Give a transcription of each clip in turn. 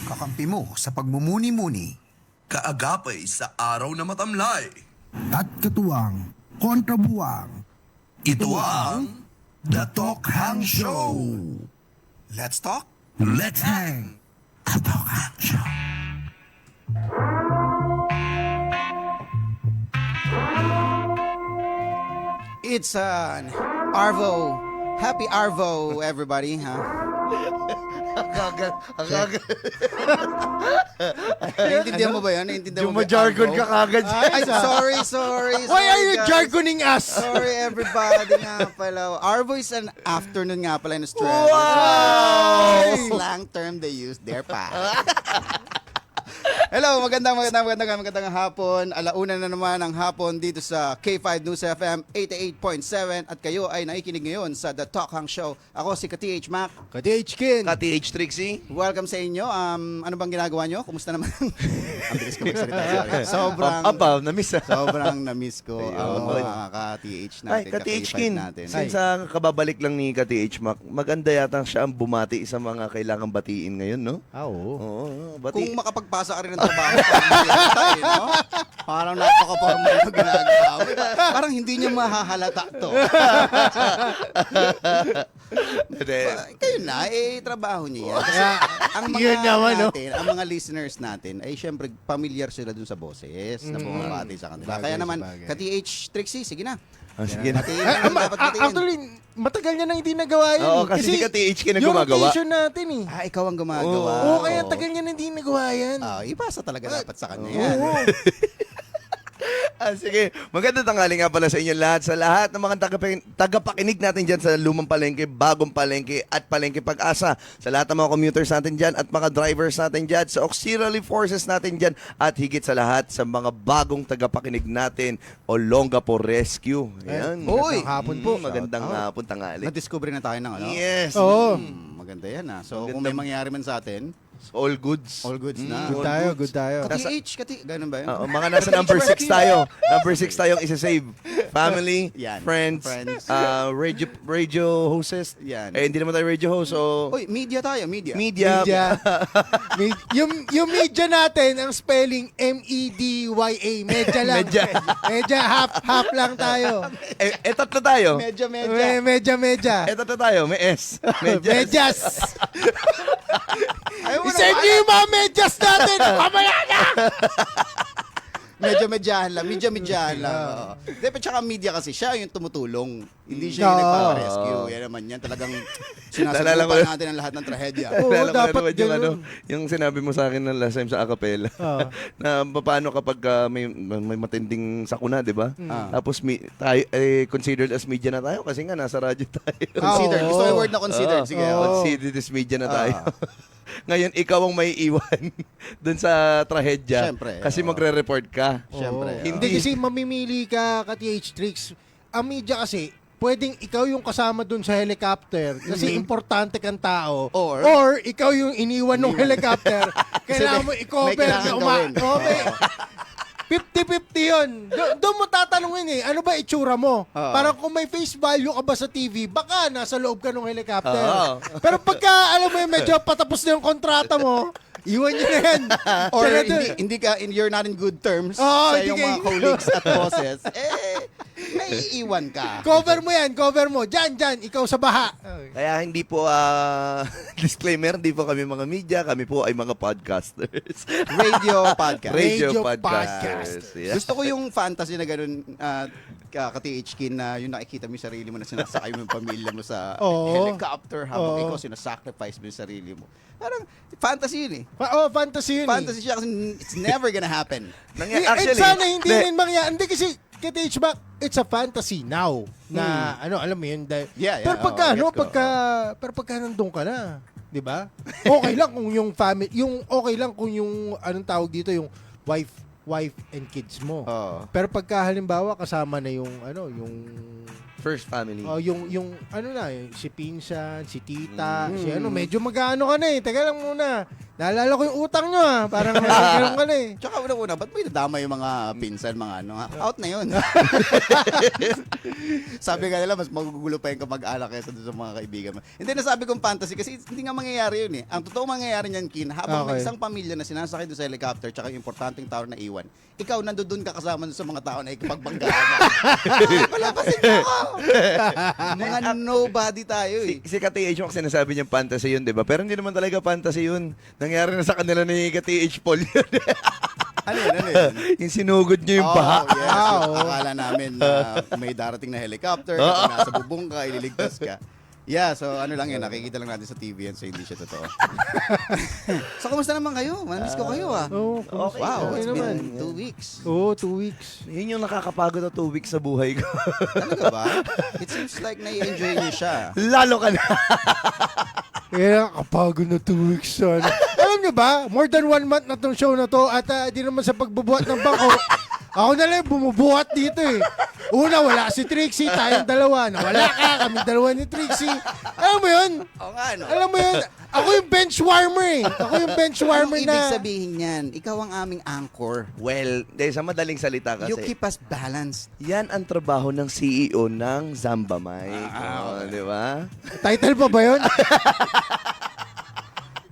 kakampi mo sa pagmumuni-muni, kaagapay sa araw na matamlay. at katuwang kontrabuwang. Ito ang The Talk Hang Show. Let's talk. Let's hang. The Talk Hang Show. It's an Arvo. Happy Arvo, everybody, ha? Naiintindihan mo ba yun? Naiintindihan mo ba yung Jumajargon Arvo? ka kagad. Ay, sorry. Why are you guys. jargoning us? Sorry, everybody nga pala. Arvo is an afternoon nga pala in Australia. Wow! It's a slang term they use there, pa. Hello, magandang hapon. Alauna na naman ang hapon dito sa K5 News FM 88.7 at kayo ay nakikinig ngayon sa The Talk Hang Show. Ako si Ka-TH Mac. Ka-TH Kin. Ka-TH Trixie. Welcome sa inyo. Ano bang ginagawa nyo? Kumusta naman? Ang bilis ko magsalita. Sorry. Sobrang na-miss ko ang mga ka-TH Ay, natin, ka-TH ka-K5 Kin, natin. since kababalik lang ni ka-TH Mac, maganda yata siya ang bumati sa mga kailangang batiin ngayon, no? Oo. Oo, Kung bati. makapagpasa ka rin ng trabaho, parang tayo, no? Parang napaka-formal na ginagawa mo. Parang hindi niya mahahalata to. Kayo na, trabaho niyo yan. Kasi ang mga Yun naman, no? natin, ang mga listeners natin, ay syempre, familiar sila dun sa boses na bumabati sa kanila. Bagay, Kaya naman, bagay. ka-TH Trixie, sige na. Sige na. Batiin na, dapat batiin. Actually, matagal niya nang hindi nagawa yun. Oo, kasi si ka-TH Kin ang yung gumagawa. occasion natin eh. Ikaw ang gumagawa. Oo, kaya tagal niya nang hindi nagawa yan. Ipasa talaga dapat sa kanya yan. Oo. Sige, magandang tanghali nga pala sa inyo lahat. Sa lahat ng mga tagapakinig natin dyan sa Lumang Palengke, Bagong Palengke at Palengke Pag-asa. Sa lahat ng mga commuters natin dyan at mga drivers natin dyan. Sa auxiliary forces natin dyan. At higit sa lahat sa mga bagong tagapakinig natin, Olongapo Rescue. Ayan. Uy! Magandang hapon po. Magandang Shout out. hapon tanghali. Na-discover na tayo ng ano? Yes. Oo. Maganda yan So Maganda. kung may mangyari man sa atin, All goods. all goods na. Good tayo, good tayo. Ka-TH, ganun ba yun? Mga nasa number 6 tayo. Number 6 tayong isa-save. Family, Yan. friends, Friends. radio hostess. Yan. Hindi naman tayo radio host, so Uy, media tayo, media. media. yung media natin, ang spelling M-E-D-Y-A. Medya lang. Medya, half lang tayo. Tatlo tayo. Medya. Tatlo tayo. May S. Medyas. Isend nyo yung mga medyas natin. Kamaya na. Medyahan lang. Oo. Pero tsaka media kasi, siya yung tumutulong. Hindi siya yung Oo. nagpapa-rescue. Yan naman yan. Talagang Naalala ko- sinasagupan natin ang lahat ng trahedya. Oo, Naalala ko na dapat naman ganun. yung sinabi mo sa akin ng last time sa acapella. Oo. Na paano kapag may matinding sakuna, di ba? Tapos tayo, considered as media na tayo kasi nga nasa radyo tayo. Consider. Oo. Gusto ko yung word na consider. Sige. Oo. Considered as media na tayo. Ngayon, ikaw ang may iwan dun sa trahedya. Siyempre, Kasi oo. magre-report ka. Siyempre. Hindi kasi mamimili ka ka-TH Tricks. Ang media kasi, pwedeng ikaw yung kasama dun sa helicopter kasi importante kang tao. Or ikaw yung iniwan ng helicopter. Kailangan mo i-cover. may kailangan gawin. Oo, may 50-50 yun. Doon mo tatanungin ano ba itsura mo? Oo. Parang kung may face value ka ba sa TV, baka nasa loob ka ng helicopter. Oo. Pero pagka, alam mo yun, medyo patapos na yung kontrata mo, iwan nyo na yan. Or Tsaka dun- you're not in good terms Oo, sa hindi iyong ka- mga colleagues at bosses, may iiwan ka. Cover mo. Diyan, ikaw sa baha. Kaya hindi po, disclaimer, hindi po kami mga media, kami po ay mga podcasters. Radio podcast. Radio podcasters. Yeah. Gusto ko yung fantasy na ganun, ka-TH Kin, na yung nakikita mo yung sarili mo na sinasakay mo yung pamilya mo sa Oo. helicopter habang Oo. ikaw sinasacrifice mo yung sarili mo. Parang fantasy yun Fantasy yun Fantasy siya kasi it's never gonna happen. Actually, sana hindi rin mangyari. Hindi kasi, KTH back, it's a fantasy now. Na, alam mo yun. Yeah, Pero pagka, gets ko. pero pagka nandun ka na, di ba? Okay lang kung yung family, okay lang kung yung, anong tawag dito, yung wife and kids mo. Oo. Pero pagka halimbawa kasama na yung First family. Oh, yung ano na, si Pinsan, si Tita, si ano, medyo mag-ano ka na eh. Teka lang muna. Naalala ko yung utang nyo Parang meron ka na eh. Tsaka una-una, ba't mo idadama yung mga pinsan, mga ano? Out na yun. Sabi nga nila, mas magugulo pa yung kamag-anak kaysa doon sa mga kaibigan mo. Hindi, nasabi kong fantasy kasi hindi nga mangyayari yun eh. Ang totoo mangyayari niyan, Kin, habang may Okay. isang pamilya na sinasakay doon sa helicopter tsaka yung importanteng tao na iwan, ikaw nandoon ka kasama doon sa mga tao na ikipagbanggaan mo. Palabasin mo ako! Mga nobody tayo eh. Si Ka-TH Max sinasabi niyang fantasy yun, di ba? Pero hindi naman talaga fantasy yun. Nangyari na sa kanila ni Ka-TH Paul yun. Ano yun? Yung sinugod niya yung baha. Oh, yes. Akala namin na may darating na helicopter, kapag nasa bubong ka, ililigtas ka. Yeah, so ano lang yun, nakikita lang natin sa TV yan, so hindi siya totoo. So, kumusta naman kayo? Manamiss ko kayo Oh, Okay. Wow, okay it's naman. been 2 weeks. Oo, 2 weeks. Yun yung nakakapagod na 2 weeks sa buhay ko. Talaga ba? It seems like nai-enjoy niyo siya. Lalo ka na. Kaya kapagod na 2 weeks son. Alam nyo ba, more than 1 month na tong show na to at di naman sa pagbubuhat ng bangko, ako na lang bumubuhat dito eh. Una, wala si Trixie, tayong dalawa. Nawala ka, kami dalawa ni Trixie. Alam mo yun? Oo nga, no? Alam mo yun? Ako yung bench warmer eh. Ako yung bench warmer Anong na... ibig sabihin yan? Ikaw ang aming anchor. Well, dahil sa madaling salita kasi. You keep us balanced. Yan ang trabaho ng CEO ng Zamba Mike. Di ba? Title pa ba yun?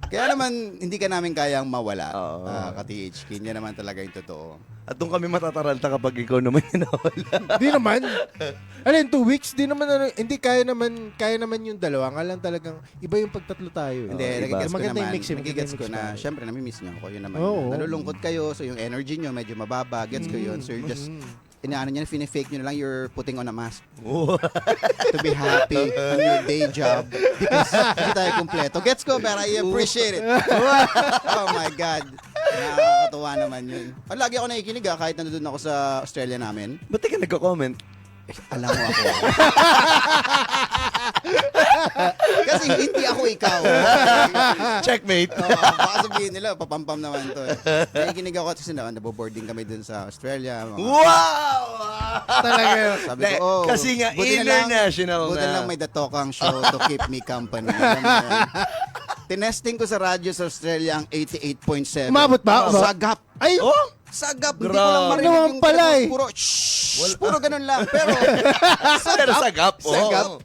Kaya naman, hindi ka namin kayang mawala, Oo. ka-TH. Yan naman talaga yung totoo. At doon kami matataranta kapag ikaw naman yung nawala. Di naman. Alin, 2 weeks? Di naman, hindi kaya naman yung dalawa. Nga lang talagang, iba yung pagtatlo tayo. Hindi, iba. nagigets ko Maganda yung naman. mix, maganda Nagigets yung ko mix na, tayo. syempre, namimiss niyo ako. Yun naman. Oo. Yun. Nalulungkot kayo, so yung energy niyo medyo mababa. Gets ko yun. So you're just, inaano niya, fine-fake niyo na lang, you're putting on a mask to be happy on your day job because hindi tayo kumpleto. Gets ko, pero I appreciate it. Oh my God. Nakakatuwa naman yun. Lagi ako nakikinig kahit nandun ako sa Australia namin. Ba't di ka nagko-comment? Alam mo ako. Kasi hindi ako ikaw. Checkmate. Baka sabihin nila, papampam naman to. Nakikinig ako kasi naboboarding kami dun sa Australia. Wow! Talaga. Sabi ko, Kasi nga, buti na lang- international buti na. lang may The Tokang show to keep me company. Alam mo yun. Tinesting ko sa radyo sa Australia ang 88.7. Umabot ba? Sagap. Ay, Oh! Sagap. Hindi ko Grabe. lang marinig Naman yung pala eh. puro, shhh, puro ganun lang. Pero, Pero sagap. Oh. Sagap.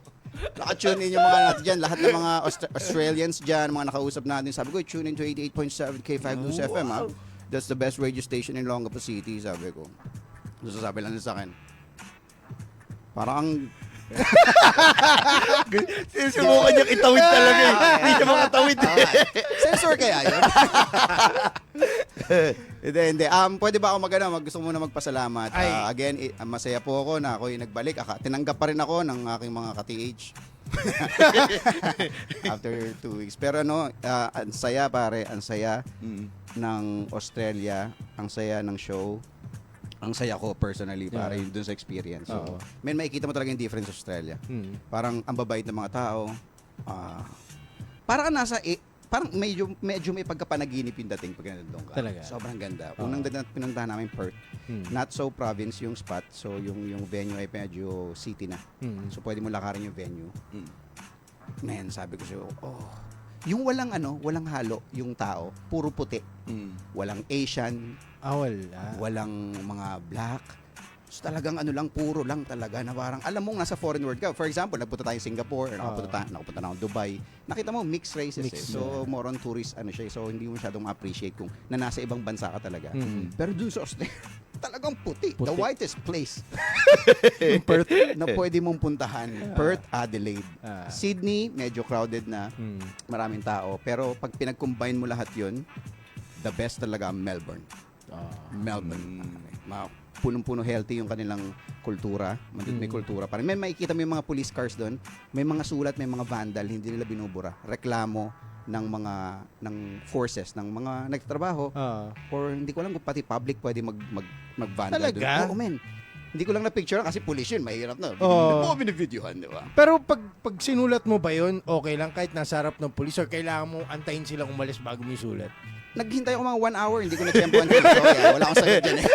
Naka-tune in yung mga natin dyan. Lahat ng mga Australians dyan, mga nakausap natin. Sabi ko, tune in to 88.7 K5 News FM. Ha? That's the best radio station in Longapo City, sabi ko. So, sabi lang nila sa akin. Parang ang... Sinusubukan niyang itawid talaga eh. Hindi siya makatawid eh. Sensor kaya yun? Hindi. Pwede ba ako gusto mo na magpasalamat? Ay. Again, masaya po ako na ako'y nagbalik. Tinanggap pa rin ako ng aking mga ka-TH. After 2 weeks. Pero ang saya pare, ang saya ng Australia, ang saya ng show. Ang saya ko personally pare, yun dun sa experience. So, makikita mo talaga yung difference sa Australia. Parang ang babait ng mga tao. Parang parang medyo may pagkapanaginip yung dating pag nandun ka. Talaga? Sobrang ganda. Unang pinuntahan namin Perth. Not so province yung spot. So yung venue ay medyo city na. So pwede mo lakarin yung venue. Man, sabi ko sa'yo, yung walang halo yung tao, puro puti. Walang Asian, wala. walang mga black. So talagang puro lang talaga na parang alam mong nasa foreign world ka. For example, nagpunta tayo Singapore, or nakapunta na ako Dubai. Nakita mo mixed races. So more on tourist siya. So hindi mo masyadong ma-appreciate kung na nasa ibang bansa ka talaga. Pero dun sa Australia, talagang puti. The whitest place. Yung Perth na pwede mong puntahan. Perth, Adelaide. Sydney, medyo crowded na. Maraming tao. Pero pag pinag-combine mo lahat yun, the best talaga ang Melbourne. Melbourne. Punong-puno healthy yung kanilang kultura. May kultura. Parang may makikita mo yung mga police cars doon. May mga sulat, may mga vandal. Hindi nila binubura. Reklamo ng forces, ng mga nagtatrabaho. Or hindi ko alam kung pati public pwede mag-vandal doon. Talaga? Oo, men. Hindi ko lang na-picture kasi police yun. Mahirap na. Oo. Binibidyohan, di ba? Pero pag sinulat mo ba yun, okay lang kahit nasa harap ng pulis or kailangan mo antayin silang umalis bago mo isulat? Naghintay ako mga 1 hour, hindi ko na-tempohan dito. Kaya wala akong sagot dyan eh.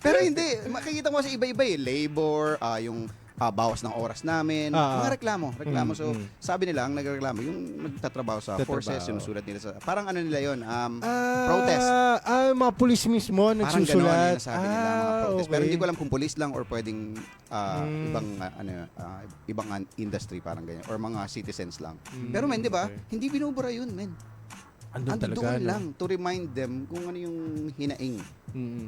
Pero hindi, makikita mo sa iba-iba eh. Labor, yung bawas ng oras namin. Mga reklamo. So, sabi nila, ang nagreklamo, yung nagtatrabaho sa forces, sinusulat nila sa, parang ano nila yun, protest. Mga pulis mismo Parang gano'n nagsusulat. yung nasabi nila, mga protest. Pero okay. hindi ko alam kung police lang or pwedeng ibang industry, parang ganyan. Or mga citizens lang. Pero men, di ba? Hindi binubura yun, men. Andun Ando talaga, doon no? lang to remind them kung ano yung hinaing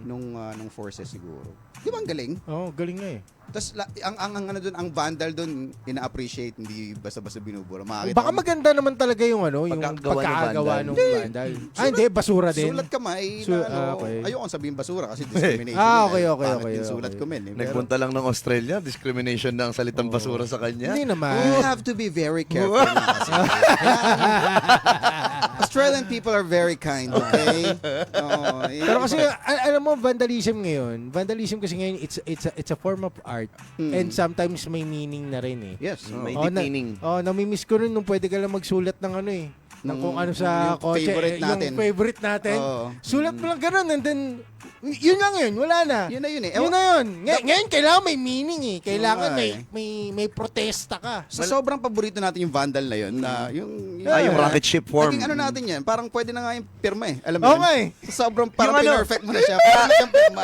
nung forces siguro. Di ba ang galing? Galing nga eh. Tapos ang ano doon, ang vandal doon ina-appreciate, hindi basta-basta binubura. Baka maganda naman talaga yung yung Pagkakagawa ng pagkakagawa ng vandal. Hindi, basura din. Sulat kamay okay. ayoko sabihin basura kasi discrimination. Okay. Pangit yung sulat ko, men. Nagpunta lang ng Australia, discrimination na ang salitang basura sa kanya. Hindi naman. You have to be very careful na kasi. Australian people are very kind, okay? Pero kasi alam mo vandalism kasi ngayon it's a form of art and sometimes may meaning na rin eh. Yes. May detaining. Namimiss ko rin nung pwede ka lang magsulat ng ano eh. Ng kung ano sa yung kotse, favorite natin. yung favorite natin. Oo. Sulat mo lang ganun and then yun lang yun, wala na. Yun na yun eh. Yun na yun. Ngayon kailangan may meaning eh. Kailangan Okay. may protesta ka. Sa sobrang paborito natin yung vandal na yun, na yung Yung rocket ship form. naging ano natin yan, parang pwede na nga yung pirma eh. Alam mo yun? Okay. Sa sobrang parang Yung ano? perfect mo na siya. Parang siyang pirma.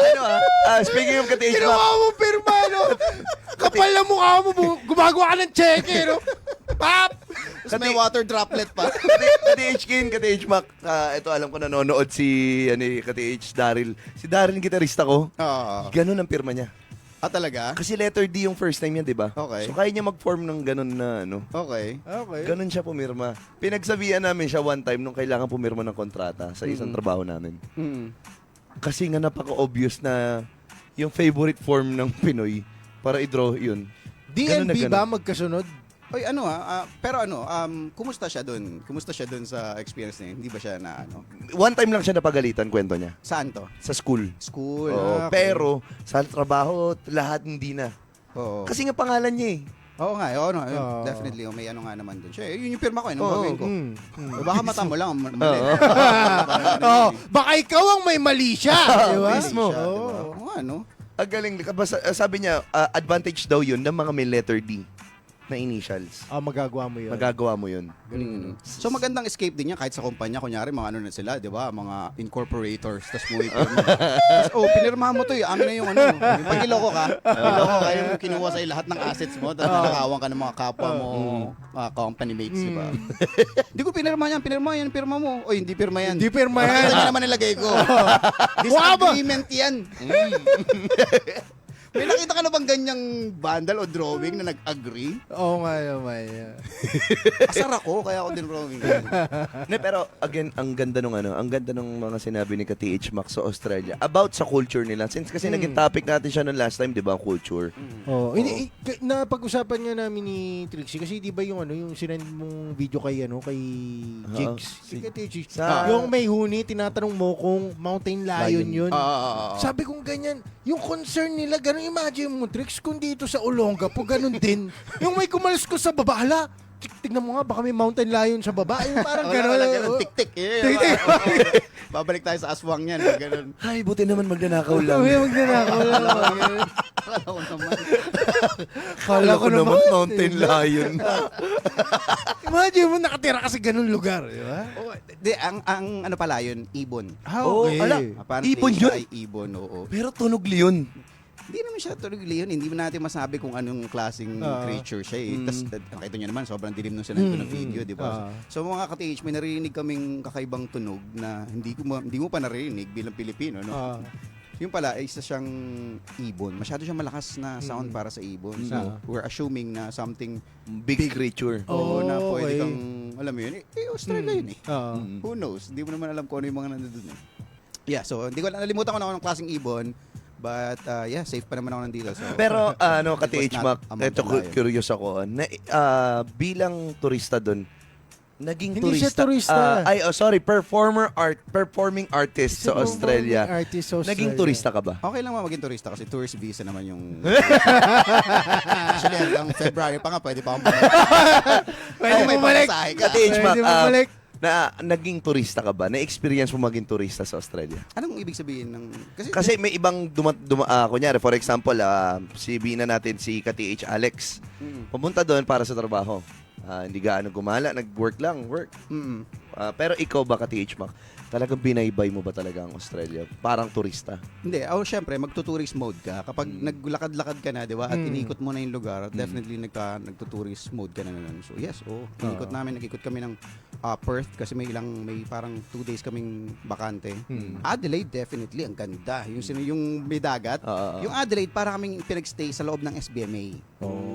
Speaking of Kati H. Ginawa mo pirma, no? Kapal na mukha mo, gumagawa ka ng cheque, no? Pap! Tapos may water droplet pa. Kati H. Kin, Kati H. Mac. Ito alam ko nanonood si Kati H. Daryl. Si Daryl, yung gitarista ko. Oo. Ganun ang pirma niya. Talaga? Kasi letter D yung first time niya, di ba? Okay. So kaya niya mag-form ng ganun na ano. Okay. Ganun siya pumirma. Pinagsabihan namin siya one time nung kailangan pumirma ng kontrata sa isang trabaho namin. Kasi nga napaka-obvious na yung favorite form ng Pinoy para i-draw yun. Ganun na DNB ganun. ba magkasunod? Oy, pero kumusta siya doon? Kumusta siya doon sa experience niya? Hindi ba siya na One time lang siya napagalitan, kwento niya. Saan to? Sa school. School. Oo, Okay. pero sa trabaho, lahat hindi na. Oo. Kasi nga pangalan niya eh. Oo nga, no, Oo. definitely. May ano nga naman doon. Siya, yun yung pirma ko, Oo. gagawin ko. O baka mata mo lang, mali. Baka ikaw ang may mali siya. Di ba? Mismo. Oo nga, no? Ang galing. Sabi niya, advantage daw yun ng mga may letter D na initials. Magagawa mo yun. Magagawa mo yun. So magandang escape din yan kahit sa kumpanya. Kunyari, mga ano na sila, di ba? Mga incorporators. Tapos mo Tapos, pinirmahan mo to eh. Amin na yung ano. Yung pag niloko ka, yung kinuha sa'yo lahat ng assets mo. Tapos nakakawan ka ng mga kapwa mo, mga company mates, di ba? Hindi ko pinirma yan. Pirma mo. Oy, hindi pirma yan. Hindi pirma yan. Nakita niyo naman nilagay ko. Disagreement yan. May nakita ka na bang ganyang vandal o drawing na nag-agree? Oo nga naman. Asar ako, kaya ako din drawing. Pero again, ang ganda nung mga sinabi ni Kati H. Mac sa Australia about sa culture nila. Since kasi naging topic natin siya noong last time, 'di ba, culture. Napag-usapan nga namin ni Trixie kasi 'di ba yung sinend mong video kay Jigs. Si- Yung may huni, tinatanong mo kung mountain lion yun. Sabi kong ganyan, yung concern nila, ganun imagine mo, Trix, kung dito sa Olongapo, ganun din. Yung may kumalas ko sa baba, hala, tignan mo nga, baka may mountain lion sa baba. Yung parang ganun. Tik-tik. Tik-tik. Babalik tayo sa aswang yan. Ganun. Ay, buti naman magnanakaw lang. Magnanakaw lang. Akala ko naman. Kala ko naman mountain lion. Imagine mo, nakatira ka sa ganun lugar. Di ba? Ang ano pala yun, ibon. Okay. ala. Apparently, Ibon siya yun? ay ibon, oo. Pero tunog leon. Hindi naman siya tuloy leon. Hindi mo natin masabi kung anong klaseng creature siya eh. Tapos, nakita nyo naman, sobrang dilim nung sinento ng video, di ba? So, mga ka-TH, may narinig kaming kakaibang tunog na hindi mo pa naririnig bilang Pilipino, no? Yung pala, ay isa siyang ibon. Masyado siyang malakas na sound para sa ibon. So, we're assuming na something Big creature. na pwede okay. kang, alam mo yun, Australia yun eh. Oo. Who knows? Hindi mo naman alam kung ano yung mga nandun eh. Yeah, so, hindi ko nalimutan ko na anong klaseng ibon. But, safe pa naman ako nandito. So, Pero Kati it was H. not Mac, a mountain ito lion. curious ako. Bilang turista doon, naging Hindi siya turista. turista. Performing artist sa Australia. Artist sa Australia. Naging turista ka ba? okay lang maging turista kasi tourist visa naman yung... Actually, hanggang February pa nga, pwede pa akong bumalik. Pwede may bumalik. pamasahe ka. Kati H. Mac, Pwede bumalik. Na naging turista ka ba? Na-experience mo maging turista sa Australia? Anong ibig sabihin ng... Kasi may ibang kunyari, for example, si Bina natin, si Ka-TH Alex, pumunta doon para sa trabaho. Hindi gaano gumala, nag-work lang, work. Mm-mm. Pero ikaw ba, Ka-TH Mac, talagang binaybay mo ba talaga ang Australia? Parang turista? Hindi, syempre, magtutourist mode ka. Kapag naglakad-lakad ka na, di ba, at inikot mo na yung lugar, definitely nagtutourist mode ka na nun. So, yes, inikot namin, nag-ikot kami ng Perth kasi may parang 2 days kaming bakante. Adelaide, definitely, ang ganda. Yung may dagat. Yung Adelaide, para kaming pinagstay sa loob ng SBMA.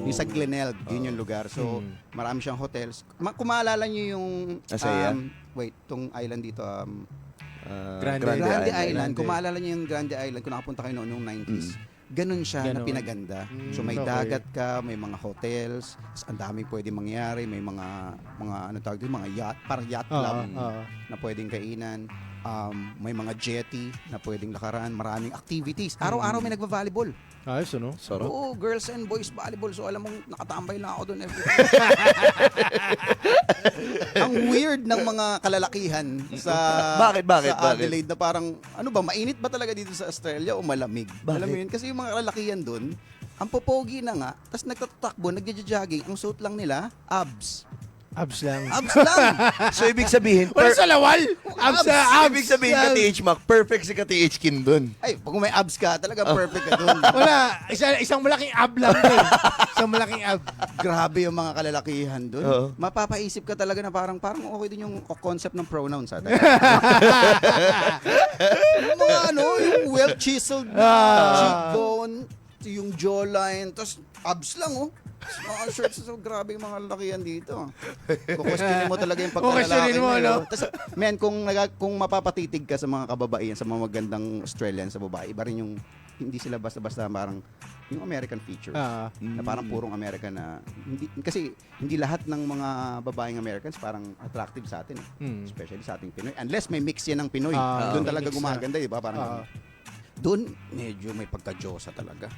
Yung sa Glenelg, yun yung lugar. So, marami siyang hotels. Kung maalala nyo yung... Asaya? tong island dito, Grande Island. Kung maalala niyo yung Grande Island, kung nakapunta kayo noong 90s, ganun siya na Ganon. pinaganda. So may Okay. dagat ka, may mga hotels, ang daming pwedeng mangyari, may mga ano tawag dito, mga yacht, parang yacht club na pwedeng kainan. May mga jetty na pwedeng lakaran, maraming activities. Araw-araw may nagva-volleyball. Ayos, ano? Sarap. Oo, girls and boys volleyball. So alam mong nakatambay lang ako doon every Ang weird ng mga kalalakihan sa Bakit? sa Adelaide na parang ano ba, mainit ba talaga dito sa Australia o malamig? Alam mo yun? Kasi yung mga kalalakihan doon, ang popogi na nga, tapos nagtatakbo, nagja-jogging, ang suot lang nila, abs. Abs lang. Abs lang! So, ibig sabihin, Wala sa lawal! Abs na abs! ibig sabihin, Ka-TH Mac, perfect si Ka-TH Kim dun. Ay, pag may abs ka, talaga perfect ka doon. Wala. Isang malaking ab lang din. Isang malaking ab. Grabe yung mga kalalakihan doon. Oo. Mapapaisip ka talaga na parang okay din yung concept ng pronouns. Yung mga yung well-chiseled na cheekbone, yung jawline, tapos abs lang, mga shirts, so grabe yung mga lalakihan dito. Kukwestiyonin mo talaga yung Kukwestiyonin pagkalalaki mo, no? Tapos, men, kung mapapatitig ka sa mga kababaihan, sa mga magandang Australian sa babae, iba rin yung, hindi sila basta-basta parang, yung American features. Na parang purong American na, kasi hindi lahat ng mga babaeng Americans parang attractive sa atin. Especially sa ating Pinoy. Unless may mix yan ng Pinoy. Doon talaga mix gumaganda, di ba? Parang, doon, medyo may pagka-Diyosa talaga.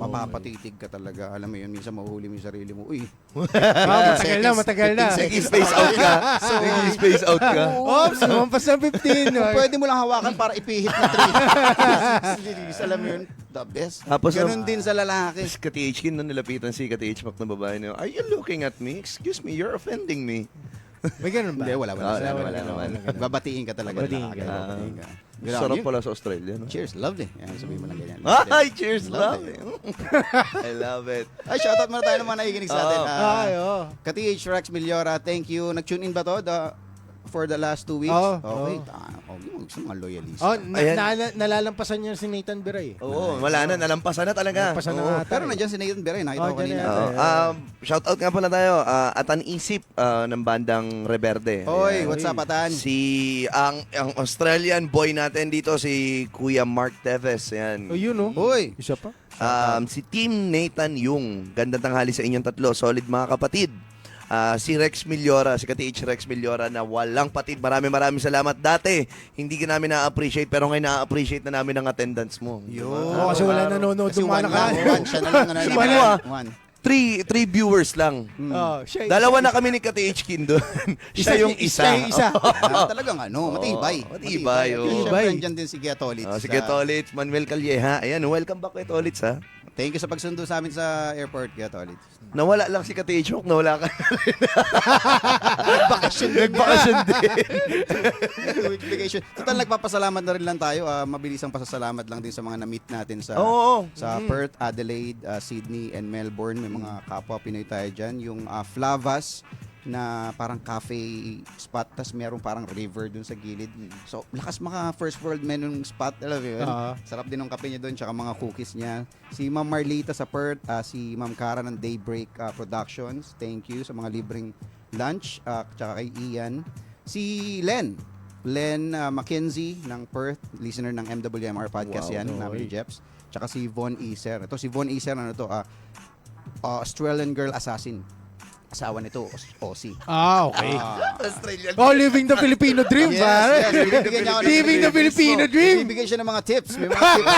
Mapapatitig ka talaga. Alam mo yun, minsan mahuhuli mo yung sarili mo. Uy, Matagal na. Nag-space out ka. Nag-space out ka. Oops, lumampas na 15. pwede mo lang hawakan para ipihit na 3. Alam mo yun, the best. Tapos, Ganun din sa lalaki. Tapos Ka-TH Kim, nung nilapitan si Ka-TH Mac na babae niya, are you looking at me? Excuse me, you're offending me. May ganun ba? Hindi, wala Wala naman. naman. Babatiin ka talaga. Babatiin ka. Babatiin ka. Sarap pala sa Australia, no? Cheers, lovely. Yan, sabihin mo lang ganyan. Ay, cheers, Lovely. love. I love it. Ay, shoutout muna tayo ng mga nakikinig sa atin. Ay, Ka-TH Rex Milyora, thank you. Nag-tune in ba to for the last 2 weeks? Oo. Okay. Gusto mga loyalist. Ayan. Nalalampasan niya si Nathan Biray. Oo, wala na, nalampasan na talaga. Nalampasan na Oo. nga. Pero nandiyan si Nathan Beray, nakita ko dyan kanina. yan. Shoutout nga pala tayo, Atan Isip ng bandang Reverde. Oy, Ayan. what's up, Atan? ang Australian boy natin dito, si Kuya Mark Teves. Ayan. O yun, Uy, Isa pa? Si Team Nathan Yung. Gandang tanghali sa inyong tatlo. Solid mga kapatid. Si Rex Milyora, si Ka-TH Rex Milyora na walang patid. Maraming salamat. Dati, hindi ka namin na-appreciate pero ngayon na-appreciate na namin ang attendance mo. yun. Oo, kasi wala nanonood Kasi ng mga one siya na lang na Wala. nanonood. One. Three viewers lang. Siya, Dalawa na kami ni Ka-TH Kim doon. Siya yung isa. Siya yung isa. Talagang matibay. Matibay, oo. Siyempre, andyan din si Gia Tolitz. Si Getolitz, Manuel Calleja. Ayan, welcome back Getolitz ha. Thank you sa pagsundo sa amin sa airport, Gia Tolitz. Nawala lang si Ka-TH Hook, nawala ka. Nagbakasyon din. Nagbakasyon din. Vacation. Total, nagpapasalamat na rin lang tayo. Mabilisang pasasalamat lang din sa mga na-meet natin sa Oo. sa Perth, Adelaide, Sydney, and Melbourne. May mga kapwa Pinoy tayo dyan. Yung Flavas na parang cafe spot, tas meron parang river dun sa gilid. So, lakas maka first world menu spot, alam mo yun? Sarap din ng kape niya dun, tsaka mga cookies niya. Si Ma'am Marlita sa Perth, si Ma'am Cara ng Daybreak Productions, thank you sa mga libreng lunch, tsaka kay Ian. Si Len Mackenzie ng Perth, listener ng MWMR podcast yan, namin ni Jeps. Tsaka si Von Iser. Ito si Von Iser, Australian Girl Assassin. asawa nito, Ozzy. Ah, okay. Australian. Oh, living the Filipino dream, pare. Bibigyan niya ako ng Living the Filipino dream. Bibigyan siya ng mga tips. May mga tips.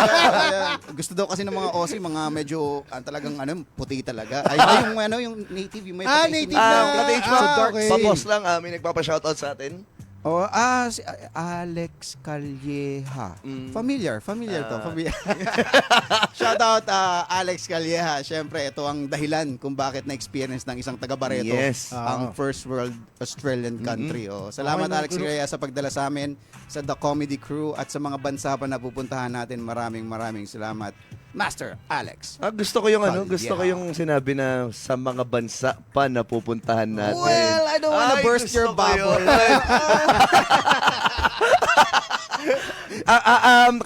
Gusto daw kasi ng mga Aussie, mga medyo talagang puti talaga. Ay, yung native, yung may puti. native na. Ka-TH Ah, Dark. okay. Papos lang, may nagpapa-shoutout sa atin. Si Alex Calleja. Familiar to. Familiar. Shout out Alex Calleja. Siyempre, ito ang dahilan kung bakit na-experience ng isang taga-Barreto Yes. ang first world Australian country. Salamat Okay, Alex Calleja sa pagdala sa amin, sa The Comedy Crew at sa mga bansa pa na pupuntahan natin. Maraming salamat. Master Alex. Gusto ko yung gusto ko Yeah. yung sinabi na sa mga bansa pa na pupuntahan natin. Well, I don't wanna burst gusto your ko yun. bubble.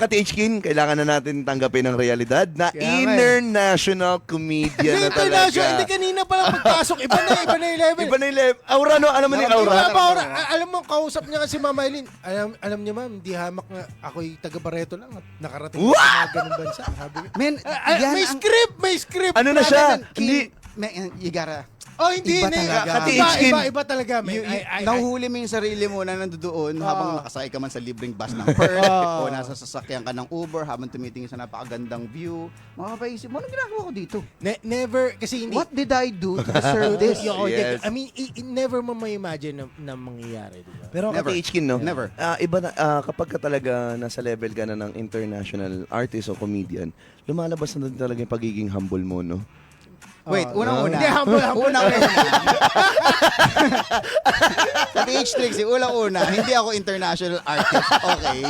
Ka-TH kailangan na natin tanggapin ang realidad na Kaya nga international comedian na talaga. Hindi kanina pa lang pagpasok. Iba na yung level. Iba na yung level. Aura, no? Alam mo ni Aura? Alam mo, kausap niya kasi Mama Eileen. Alam niya, ma'am, hindi hamak nga. Ako'y taga-Barreto lang at nakarating sa mga ganung bansa. Sabi ko. Men, May script. Ano na siya? Hindi. You gotta... Oh, hindi. Iba talaga. Iba talaga, man. Nahuhuli mo yung sarili mo na nandoon habang nakasakay ka man sa libreng bus ng Perth o nasa sasakyan ka ng Uber habang tumitingin sa napakagandang view. Makapaisip mo, anong ginagawa ko dito? Never, kasi hindi. What did I do to deserve this? Yes. I mean, never mo may imagine na mangyayari, di ba? Pero Never. ka-TH no? Never. Iba na, kapag ka talaga nasa level ka na ng international artist o comedian, lumalabas na din talaga yung pagiging humble mo, no? Wait, unang-una. Hindi, humble. Unang-una. Sa TH Trixie, unang-una, hindi ako international artist. Okay.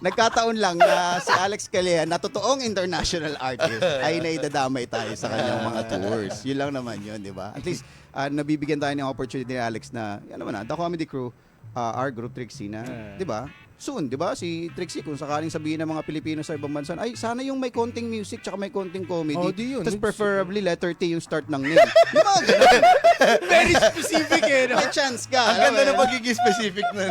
Nagkataon lang na si Alex Calleja na totoong international artist ay naidadamay tayo sa kanyang mga tours. Yun lang naman yun, di ba? At least, nabibigyan tayo ng opportunity ni Alex na, yan naman The Comedy Crew, our group Trixie na, di ba? Soon, di ba? Si Trixie, kung sakaling sabihin ng mga Pilipino sa ibang bansa, ay, sana yung may konting music tsaka may konting comedy. Oh, di yun. Tapos preferably letter T yung start ng name. Di ba? Ganun. Very specific eh, no? May chance ka. Ang alam ganda mo ng yun? pagiging specific na.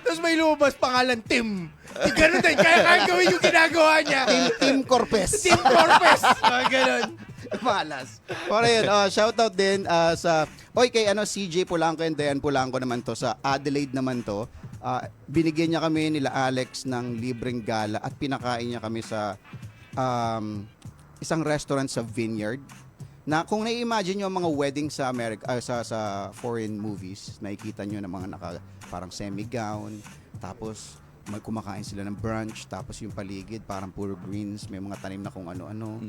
Tapos may lumabas pangalan, Tim. Ganun din, kaya gawin yung ginagawa niya. Team Corpes. Tim Corpes. Ganun. Malas. Para yun, shoutout din sa kay CJ Polanco and Dayan Polanco naman to, sa Adelaide naman to. Binigyan niya kami nila Alex ng libreng gala at pinakain niya kami sa isang restaurant sa Vineyard. Na kung nai-imagine nyo ang mga wedding sa America, sa foreign movies, nakikita nyo na mga parang semi-gown, tapos may kumakain sila ng brunch, tapos yung paligid parang puro greens, may mga tanim na kung ano-ano.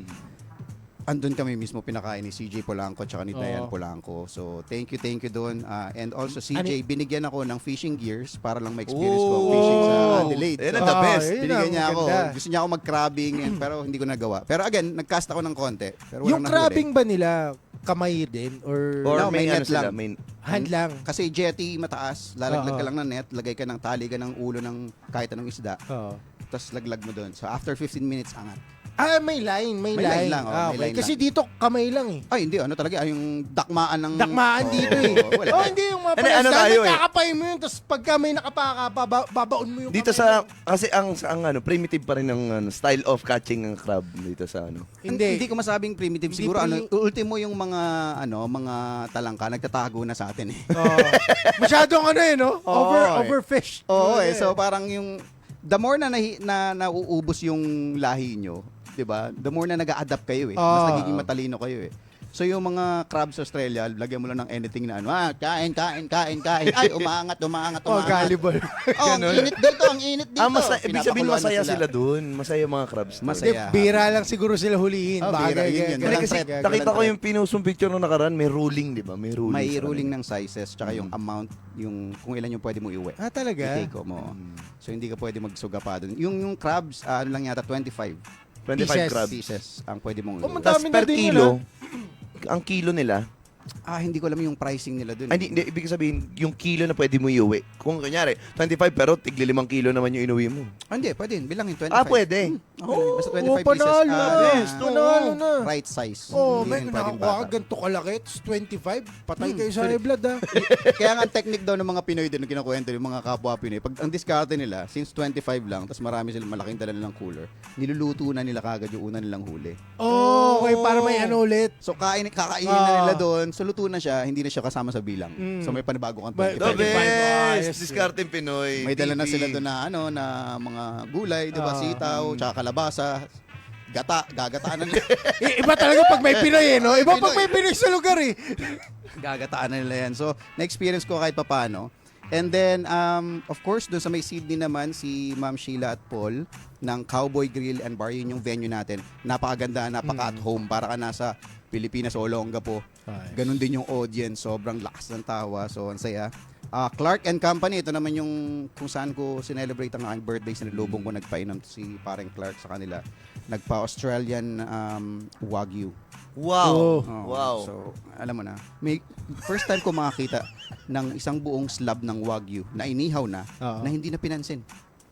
Andun kami mismo pinakain ni CJ Polanco tsaka ni Dayan Polanco. So, thank you doon. And also, CJ, binigyan ako ng fishing gears para lang ma-experience ko ang fishing sa Adelaide. Yan ang the best. Binigyan niya ako. Maganda. Gusto niya ako mag-crabbing, pero hindi ko nagawa. Pero again, nag-cast ako ng konti. Pero Yung walang crabbing ba nila, kamay din? Or No, may net sila, lang. may hand lang? Kasi jetty mataas, lalaglag ka Oo. lang ng net, lagay ka ng tali ka ng ulo ng kahit anong isda, Oo. tapos laglag mo doon. So after 15 minutes, angat. May line. May line lang, Okay. may line Kasi lang. dito, kamay lang eh. Ay, hindi. Ano talaga? Yung dakmaan ng... Dakmaan dito eh. Wala. Hindi yung mga Ano palasdan, tayo eh? kakapay mo yun, tapos pagka may nakapaka, babaon mo yung dito kamay sa mo. kasi ang primitive pa rin ng style of catching ng crab dito sa Hindi ko masabing primitive. Hindi Siguro ultimo yung mga mga talangka nagtatago na sa atin eh. Masyadong no? Oo, Overfish. Oo so parang yung the more na nauubos yung lahi nyo, 'di ba? The more na nag-a-adapt kayo eh. Mas nagiging matalino kayo eh. So yung mga crabs sa Australia, lagyan mo lang ng anything na kain. Ay, umaangat. Gullible. Ang init dito, ang init dito. Ibig sabihin Pinapakuluan na masaya sila doon. Masaya yung mga crabs. doon. Masaya. Bira lang siguro sila hulihin. Bira, yun. Hindi, kasi nakita ko yung pinusong picture nung nakaraan, may ruling, di ba? May ruling. May sa ruling kanila. ng sizes, tsaka yung amount, yung kung ilan yung pwede mo iuwi. Talaga? I-take mo. So hindi ka pwede magsuga pa doon. Yung crabs, ano lang yata, 25 25 Pieces. crabs. pieces ang pwede mong Ang iuwi. Tapos dami na per din yun, kilo, ang kilo nila, Hindi ko alam yung pricing nila doon. hindi, ibig sabihin, yung kilo na pwede mo iuwi. Kung kanyari, 25 pero tigli 5 kilo naman yung inuwi mo. Hindi, pwede. Bilangin 25. Pwede. Okay, basta 25 pieces. panalo na. Yes, Panalo na. Right size. May Hindi rin pwedeng nakakuha ka bata. ganito kalaki, tapos 25, patay kayo sa high blood Kaya nga ang technique daw ng mga Pinoy din, yung kinukwento yung mga kapwa Pinoy, pag ang diskarte nila, since 25 lang, tapos marami silang malaking dala nilang cooler, niluluto na nila kagad yung una nilang huli. okay, para may ano ulit. So kakainin na nila doon. So luto na siya, hindi na siya kasama sa bilang. So may panibago kang May- 25. The 25 best! ayos. Discarding Pinoy. May dala na TV. sila doon na na mga gulay, 'di ba? Sitaw, tsaka kalabasa, gagataan na nila. Iba talaga pag may Pinoy no? Iba pag may Pinoy sa lugar eh. Gagataan na nila yan. So, na-experience ko kahit papaano. And then, of course, doon sa may Sydney naman, si Ma'am Sheila at Paul ng Cowboy Grill and Bar, yun yung venue natin. Napakaganda, napaka at home. Para ka nasa Pilipinas o Olongapo. Nice. Ganun din yung audience. Sobrang lakas ng tawa. So, ang saya. Clark and Company, ito naman yung kung saan ko sinelebrate ang aking birthday. Sinalubong ko, nagpainom si pareng Clark sa kanila. Nagpa-Australian Wagyu. Wow. Oh. Wow. So, alam mo na. First time ko makakita ng isang buong slab ng Wagyu na inihaw na, Oo. na hindi na pinansin.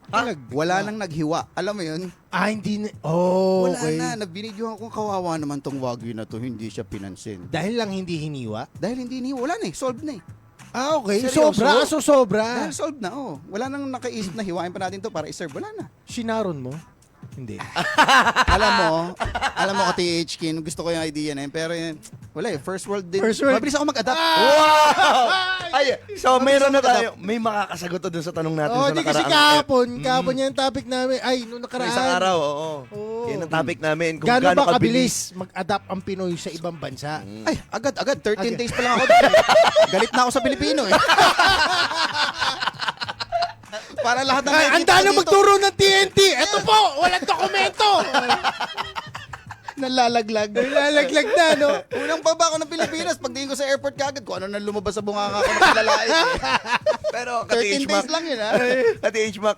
Talag. Wala nang naghiwa. Alam mo yun? Hindi na. Oh, Wala okay. na. Nabinidyohan ko, kawawa naman tong Wagyu na to. Hindi siya pinansin. Dahil lang hindi hiniwa? Dahil hindi inihaw. Wala na eh. Solved na eh. Okay. Seryoso? Sobra. So, sobra. Dahil solved na, oh. Wala nang nakaisip na hiwain pa natin to para iserve. Wala na. Shinaron mo? Hindi. alam mo ka THK, gusto ko yung idea na yun, pero yun, wala eh, first world din. First world. Mabilis ako mag-adapt. Wow! Ay, so mayroon na tayo. May makakasagot dun sa tanong natin sa Di kasi nakaraang. kahapon yan yung topic namin. Ay, nung nakaraan. Isang araw, oo. Oo. Yan ang topic namin. Kung Gano'n gaano ba kabilis. kabilis mag-adapt ang Pinoy sa ibang bansa? Ay, agad. 13 Agad. days pa lang ako. Galit na ako sa Pilipino eh. Para lahat ng Ay, nakikita anda ko na dito, magturo ng TNT. Ito po, walang dokumento. nalalaglag. Nilalaglag na, no? Unang baba ako ng Pilipinas, pagdating ko sa airport kagad, kung ano nang lumabas sa bunganga ko ng kalalait. Pero 13 days lang yun, ha? Kati H. Mac,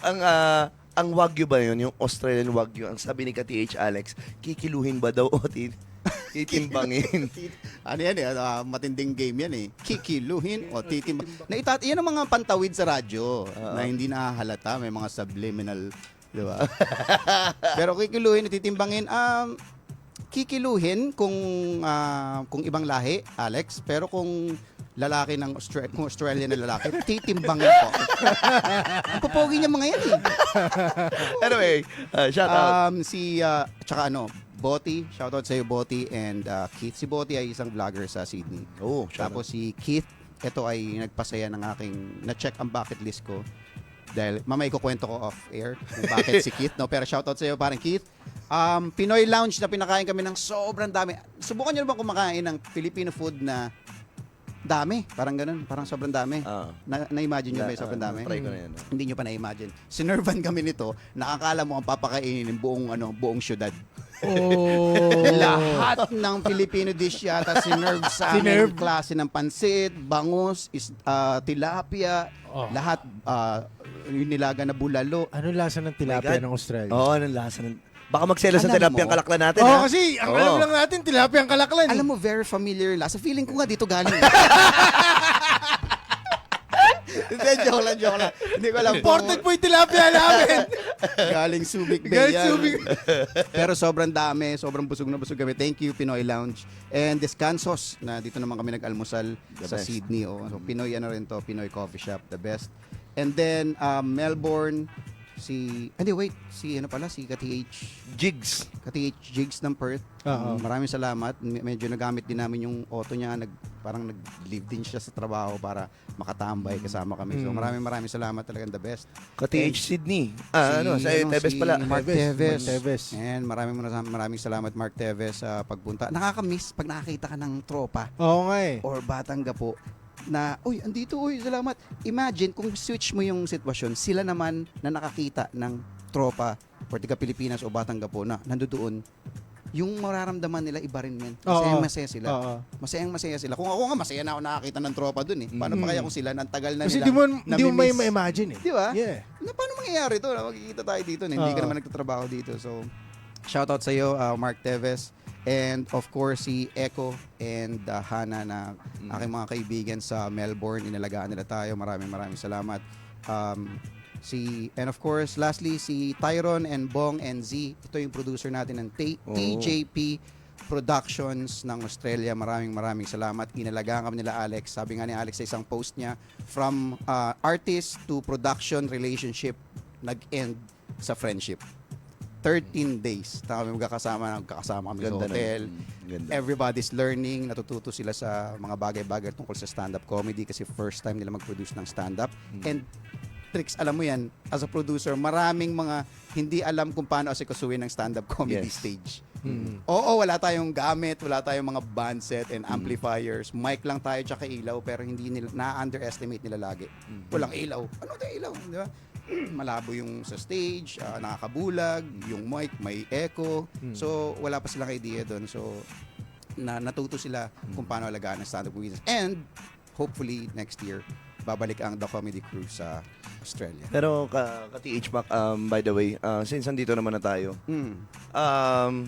ang Wagyu ba yun? Yung Australian Wagyu, ang sabi ni Kati H. Alex, kikiluhin ba daw o titimbangin? Ano yan eh, matinding game yan eh. Kikiluhin o titimbang. Yan ang mga pantawid sa radyo na hindi nahahalata. May mga subliminal, di ba? Pero kikiluhin o titimbangin, kikiluhin kung ibang lahi, Alex. Pero kung lalaki ng kung Australian na lalaki, titimbangin po. Ang popogi niya mga yan eh. Anyway, shout out. Tsaka Boty, shoutout sa iyo Boty and Keith. Si Boty ay isang vlogger sa Sydney. Oh, shout Tapos si Keith, ito ay nagpasaya ng aking na-check ang bucket list ko. Dahil mamaya ikukwento ko off air kung bakit si Keith, no? Pero shoutout sa iyo parang Keith. Pinoy Lounge na pinakain kami ng sobrang dami. Subukan niyo naman kumakain ng Filipino food na dami, parang ganun, parang sobrang dami. Na-imagine nyo ba yung sobrang dami? Try ko na yan. Hindi nyo pa na-imagine. Sinervan kami nito, nakakala mo ang papakainin ng buong syudad. Oh. Lahat ng Filipino dish yata sinerve sa aming klase ng pansit, bangus, tilapia, lahat yung nilaga na bulalo. Ano lasa ng tilapia God. ng Australia? Oo, anong lasa ng... Baka magselos ng Alam tilapia mo? ang kalaklan natin, ha? Kasi ang alam lang natin, tilapia ang kalaklan. Alam mo, very familiar lasa. Feeling ko nga dito galing. Hindi, joke lang. Hindi ko alam. Imported po yung tilapia namin. Galing Subic Bay Galing yan. Subic. Pero sobrang dami, sobrang busog na busog kami. Thank you, Pinoy Lounge. And Descansos, na dito naman kami nag-almusal sa best. Sydney. Oh. So, Pinoy Pinoy coffee shop, the best. And then, Melbourne, si Kati-H Jigs. Jigs ng Perth. Oo. Maraming salamat. Medyo nagamit din namin yung auto niya. Parang nag-leave din siya sa trabaho para makatambay kasama kami. So maraming salamat, talagang the best. Kati H. Sydney. Sa Tebes pala. Mark Tevez. Tevez. And maraming salamat Mark Tevez sa pagpunta. Nakaka-miss pag nakakita ka ng tropa Oo nga eh. or batang gapo na, andito, salamat. Imagine kung switch mo yung sitwasyon, sila naman na nakakita ng tropa, Portiga Pilipinas o Batang Gapo na nandoon, yung mararamdaman nila iba rin men. Masaya sila. Oo. Masaya sila. Kung ako nga, masaya na ako nakakita ng tropa dun eh. Paano pa kaya kung sila, nang tagal na Kasi nila. di mo may ma-imagine eh. Di ba? Yeah. Paano mangyayari to? Magkikita tayo dito. Hindi ka naman nagtatrabaho dito. So, shoutout sa iyo, Mark Tevez. And of course, si Echo and Hana na aking mga kaibigan sa Melbourne. Inalagaan nila tayo. Maraming salamat. And of course, lastly, si Tyron and Bong and Z. Ito yung producer natin ng TJP Productions ng Australia. Maraming salamat. Inalagaan kami nila Alex. Sabi nga ni Alex sa isang post niya, from artist to production relationship, nag-end sa friendship. 13 days na kami magkakasama kami sa Ganda nun. hotel. Ganda. Everybody's learning, natututo sila sa mga bagay-bagay tungkol sa stand-up comedy kasi first time nila mag-produce ng stand-up. And Trix, alam mo yan, as a producer, maraming mga hindi alam kung paano asikasuhin ng stand-up comedy Yes. stage. Oo, wala tayong gamit, wala tayong mga band set and amplifiers. Mic lang tayo tsaka ilaw, pero hindi nila, na-underestimate nila lagi. Walang ilaw. Ano tayo ilaw? Di ba? Malabo yung sa stage, nakakabulag, yung mic, may echo. So, wala pa silang idea doon. So, natuto sila kung paano alagaan ng stand-up comedians. And, hopefully, next year, babalik ang The Comedy Crew sa Australia. Pero ka-TH Mac, by the way, since andito naman na tayo,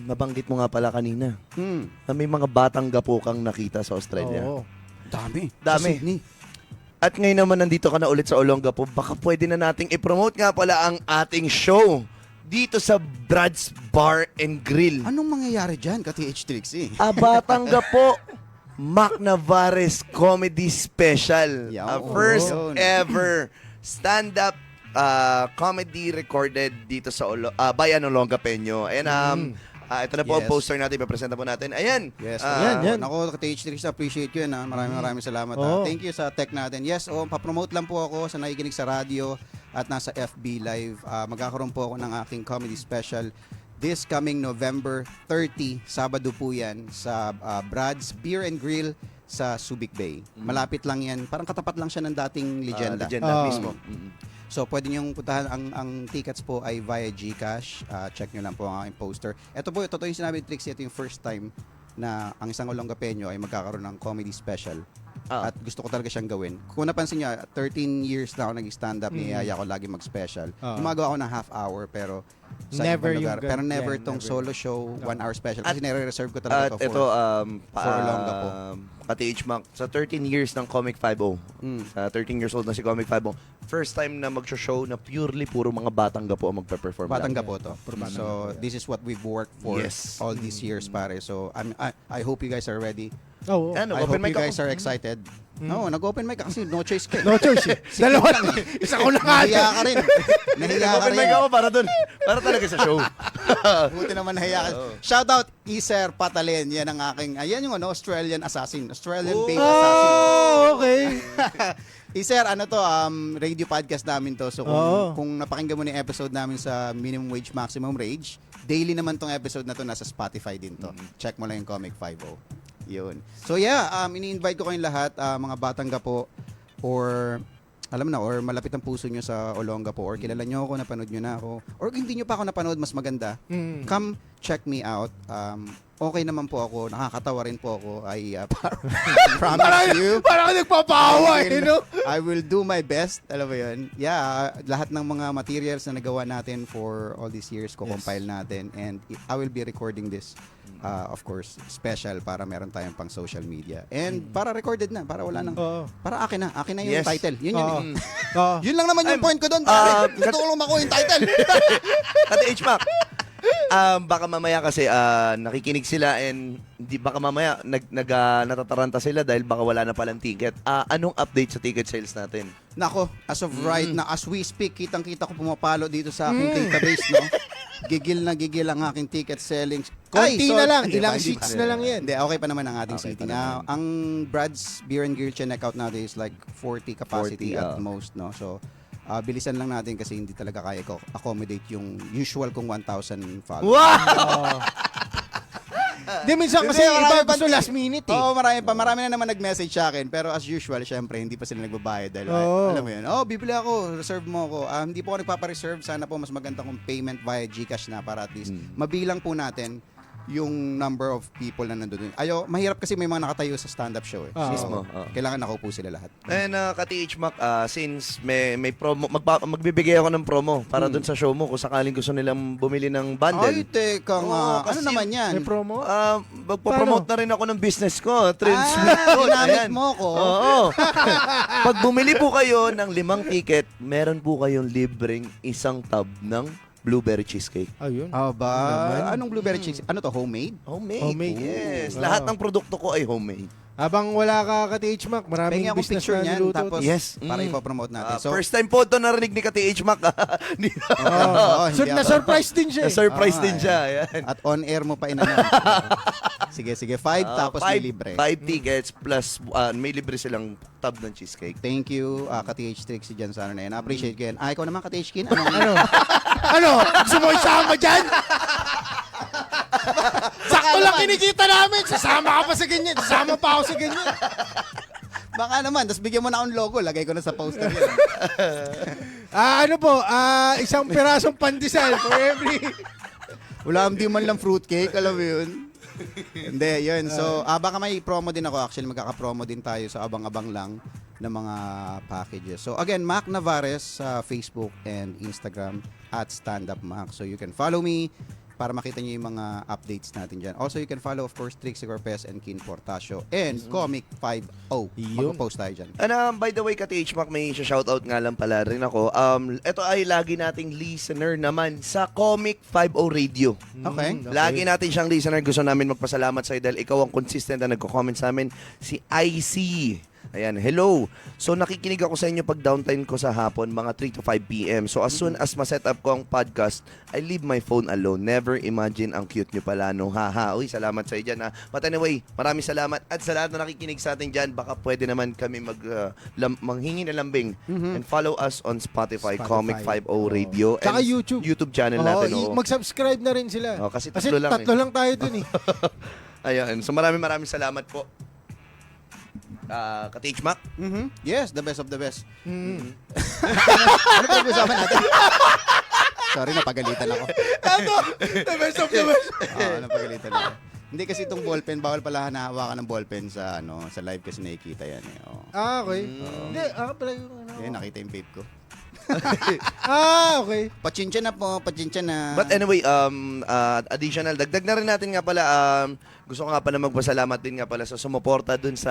nabanggit mo nga pala kanina na may mga batang gapo kang nakita sa Australia. Oo. Dami. Dami. Sa Sydney. At ngayon naman nandito ka na ulit sa Olongapo, baka pwede na nating i-promote nga pala ang ating show dito sa Brad's Bar and Grill. Anong mangyayari dyan, ka-TH Trixie? Batang Gapo, Mac Navarez Comedy Special. Yaw. A first Yun. ever stand-up comedy recorded dito sa Bayan Olongapeño. And ito na po ang Yes. poster natin, ipapresenta po natin. Ayan. Yes. yan. Ako, ka-TH Trixie, appreciate ko yun. Maraming salamat. Oo. Thank you sa tech natin. Yes, papromote lang po ako sa nakikinig sa radio at nasa FB Live. Magkakaroon po ako ng aking comedy special this coming November 30, Sabado po yan, sa Brad's Beer and Grill sa Subic Bay. Malapit lang yan. Parang katapat lang siya ng dating Legenda. Legenda Ah. mismo. So, pwede niyong puntahan. Ang tickets po ay via GCash. Check nyo lang po ang aking poster. Ito po, totoo yung sinabi ni Trixie, ito yung first time na ang isang Olongapeño ay magkakaroon ng comedy special. At gusto ko talaga siyang gawin. Kung napansin niyo, 13 years na ako nag-stand-up, niyaya ko lagi mag-special. Gumagawa ako ng half hour, pero sa Never ibang yung lugar. Pero never yeah, itong never. solo show, 1 hour special. Kasi nire-reserve ko At talaga ito, for Olongapo. ka-TH Mac, sa 13 years ng Comic 5-0, sa 13 years old na si Comic 5-0, first time na mag-show na purely puro mga batang gapo ang magpe-perform. Batang lang. gapo to. So, this is what we've worked for Yes. all these years, pare. So, I hope you guys are ready. Oo. Ano, I open hope mic you guys ako. are excited. No, nag-open mic ka kasi no choice ka. No choice eh. Dalawa lang. Isa ko na nga. Nahiya ka rin. Nahiya ka Open rin. mic ako para dun. Para talaga sa show. Buti naman nahiya ka. Shout out, Iser Patalen. Yan ang aking, ayan yung Australian assassin. Australian-based assassin. Okay. Iser, radio podcast namin to. So Oo. kung napakinggan mo na yung episode namin sa Minimum Wage Maximum Rage, daily naman tong episode na to, nasa Spotify din to. Check mo lang yung Comic 5-0. Yun. So yeah, ini-invite ko kayong lahat, mga batang gapo, or alam na, or malapit ang puso nyo sa Olongapo, or kilala nyo ako, napanood nyo na ako, or hindi nyo pa ako napanood, mas maganda, come check me out. Okay naman po ako, nakakatawa rin po ako. I promise you. Parang nagpapawa eh, no? I will do my best. Alam mo yun? Yeah, lahat ng mga materials na nagawa natin for all these years, ko-compile natin. And I will be recording this, of course, special para meron tayong pang social media. And para recorded na, para wala nang, Oo. para akin na yung Yes. title. Yun Oo. yun. Oo. Yun lang naman yung point ko doon. Gusto ko lang makuha yung title. ka-TH Mac, baka mamaya kasi nakikinig sila and baka mamaya natataranta sila dahil baka wala na palang ticket. Anong update sa ticket sales natin? Nako, as of right now, as we speak, kitang-kita ko pumapalo dito sa aking database, no? Gigil na gigil ang aking ticket selling. Konti na lang, Hindi ilang pa, seats hindi pa. na lang yan. Hindi, okay pa naman ang ating Okay seating. pa naman. Ang Brad's Beer and Grill check out natin is like 40 capacity 40, at most, no? So, bilisan lang natin kasi hindi talaga kaya ko accommodate yung usual kong 1,000 followers. Wow! Di, minsan kasi Hindi, marami iba gusto pa- last minute eh. Oo, marami na naman nag-message sa akin. Pero as usual, syempre, hindi pa sila nagbabayad dahil, Oo. alam mo yun, bibili ako, reserve mo ako. Hindi po ako nagpapa-reserve. Sana po mas maganda kung payment via GCash na para at least mabilang po natin yung number of people na nandun. Mahirap kasi may mga nakatayo sa stand-up show eh. Oo. Mismo, oo. Kailangan nakaupo sila lahat. And ka-TH Mac, since may promo, magbibigay ako ng promo para dun sa show mo kung sakaling gusto nilang bumili ng bundle. Ay, teka nga. Oo, Ano kasi naman yan? May promo? Magpo-promote na rin ako ng business ko, Trends ginamit mo ko. Oo. Pag bumili po kayo ng 5 ticket, meron po kayong libreng isang tub ng blueberry cheesecake. Ayun. Anong blueberry cheese? Ano to, homemade? Homemade. Homemade. Yes. Wow. Lahat ng produkto ko ay homemade. Habang wala ka TH Mac, maraming Pengi akong business picture na niyan, niluto. tapos Yes. para ipopromote natin. So, First time po ito narinig ni Ka-TH Mac. Oo, So, hindi ako- na-surprise din siya. Na-surprise din Ah, siya. Ayan. At on air mo pa inano. Sige, 5 tapos may libre. 5 tickets plus may libre silang tub ng cheesecake. Thank you, ka-TH Trixie dyan sa ano na yan. I-appreciate ko yan. Ikaw naman, ka-TH Kin. Anong, Ano? Gusto mo isama dyan? Sakto lang kinikita namin. Sasama ka pa sa ganyan. Sasama pa ako sa ganyan. Baka naman, tapos bigyan mo na akong logo. Lagay ko na sa poster yan. Ano po, isang pirasong pandesal for every... Wala hindi man lang fruitcake, alam mo yun. Hindi, yun. So, baka may promo din ako. Actually, magkaka-promo din tayo sa abang-abang lang ng mga packages. So, again, Mac Navares sa Facebook and Instagram at Stand Up Mac. So, you can follow me para makita niyo yung mga updates natin dyan. Also, you can follow, of course, Trixie Corpez and Kin Portasio and Comic 50. Mag-post tayo dyan. And by the way, Ka-TH Mac, may shoutout nga lang pala rin ako. Ito ay lagi nating listener naman sa Comic 50 Radio. Okay. Lagi natin siyang listener. Gusto namin magpasalamat sa'yo dahil ikaw ang consistent na nagko-comment sa amin. Si IC. Ayan, hello. So nakikinig ako sa inyo pag downtime ko sa hapon, mga 3 to 5 p.m. So as soon as ma-set up ko ang podcast, I leave my phone alone. Never imagine ang cute nyo pala, no? Haha. Uy, salamat sa dyan, ha? But anyway, maraming salamat. At sa lahat na nakikinig sa atin dyan, baka pwede naman kami manghingi na lambing. And follow us on Spotify. Comic 50 Radio. Tsaka and YouTube. YouTube channel natin, oh. Mag-subscribe na rin sila. Oh, kasi tatlo lang eh. tatlo lang tayo dun eh. Ayan. So maraming salamat po. Ka-TH Mac. Yes, the best of the best. Ano pa usapan natin? Sorry, napagalitan ako. The best of the best. Napagalitan ako. Hindi kasi itong ballpen, bawal pala nahawakan ng ballpen sa sa live kasi nakikita yan eh. Oh. Okay. Hindi, pala yung ano. Nakita yung vape ko. Okay. Pachinsya na po, pachinsya na. But anyway, additional, dagdag na rin natin nga pala, gusto ko nga pala magpasalamat din nga pala sa sumuporta dun sa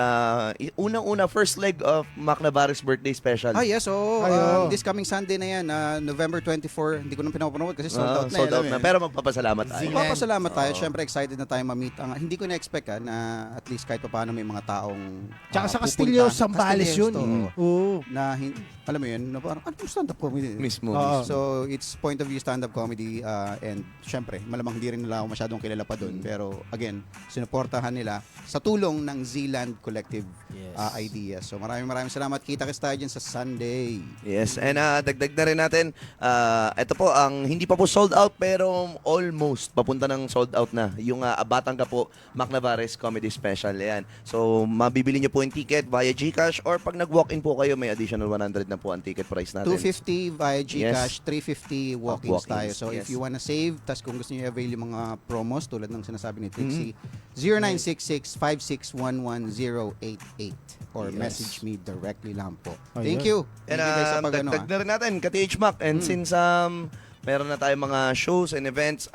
unang-una first leg of Mac Navares birthday special. Yes, so Ayo. this coming Sunday na yan, November 24, hindi ko nang pinapromote kasi sold out na. Sold out alam na. mo Pero magpapasalamat tayo. Papasalamat tayo. Siyempre excited na tayo ma-meet. Hindi ko na-expect na at least kahit paano may mga taong Tsaka sa pupunta. Castillo, Zambales yun. Castillo, Oo. na alam mo yun, na parang, ano stand-up comedy? Mismo. Oo. So, it's point of view stand-up comedy and syempre, malamang hindi rin nila ako masyadong kilala pa doon. Pero again, sinuportahan nila sa tulong ng Zealand Collective Ideas. So, maraming salamat. Kita-kits tayo dyan sa Sunday. Yes, and dagdag na rin natin, ito po, ang hindi pa po sold out pero almost papunta ng sold out na. Yung Batangga po, Mac Navares Comedy Special. Yan. So, mabibili nyo po yung ticket via GCash or pag nag-walk-in po kayo, may additional 100 na po ang ticket price natin. 250 via GCash, 350 walk-ins Walk-ins, tayo. So yes. if you wanna save, tas kung gusto niyo i-avail yung mga promos tulad ng sinasabi ni Trixie, 0966-5611088 or Yes. message me directly lang po. Ayun. Thank you. And Thank you guys sa pag-ano, dagdag na rin natin, Ka-TH Mac. And since meron na tayong mga shows and events,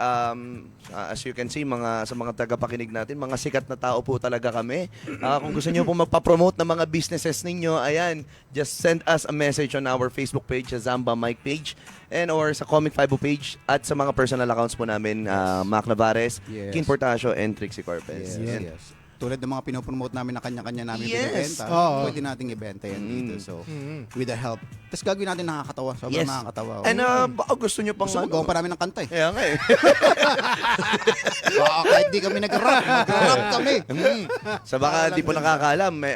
as you can see, sa mga tagapakinig natin, mga sikat na tao po talaga kami. Kung gusto niyo po magpa-promote ng mga businesses ninyo, ayan, just send us a message on our Facebook page, sa Zamba Mike page, and or sa Comic 50 page, at sa mga personal accounts po namin, Mac Navares, Yes. Kin Portasio, and Trixie Corpez. Yes, Ayan. yes. Tulad ng mga pinopromote namin na kanya-kanya namin Yes. binibenta, Oo. pwede nating ibenta yan dito. So, with the help. Tapos gagawin natin nakakatawa. Sobrang Yes. nakakatawa. And baka gusto niyo pang Gusto mo gawa pa namin ng kanta eh. Kaya nga eh. Baka kahit di kami nag-rap, mag-rap kami. Sa baka di po nakakaalam, may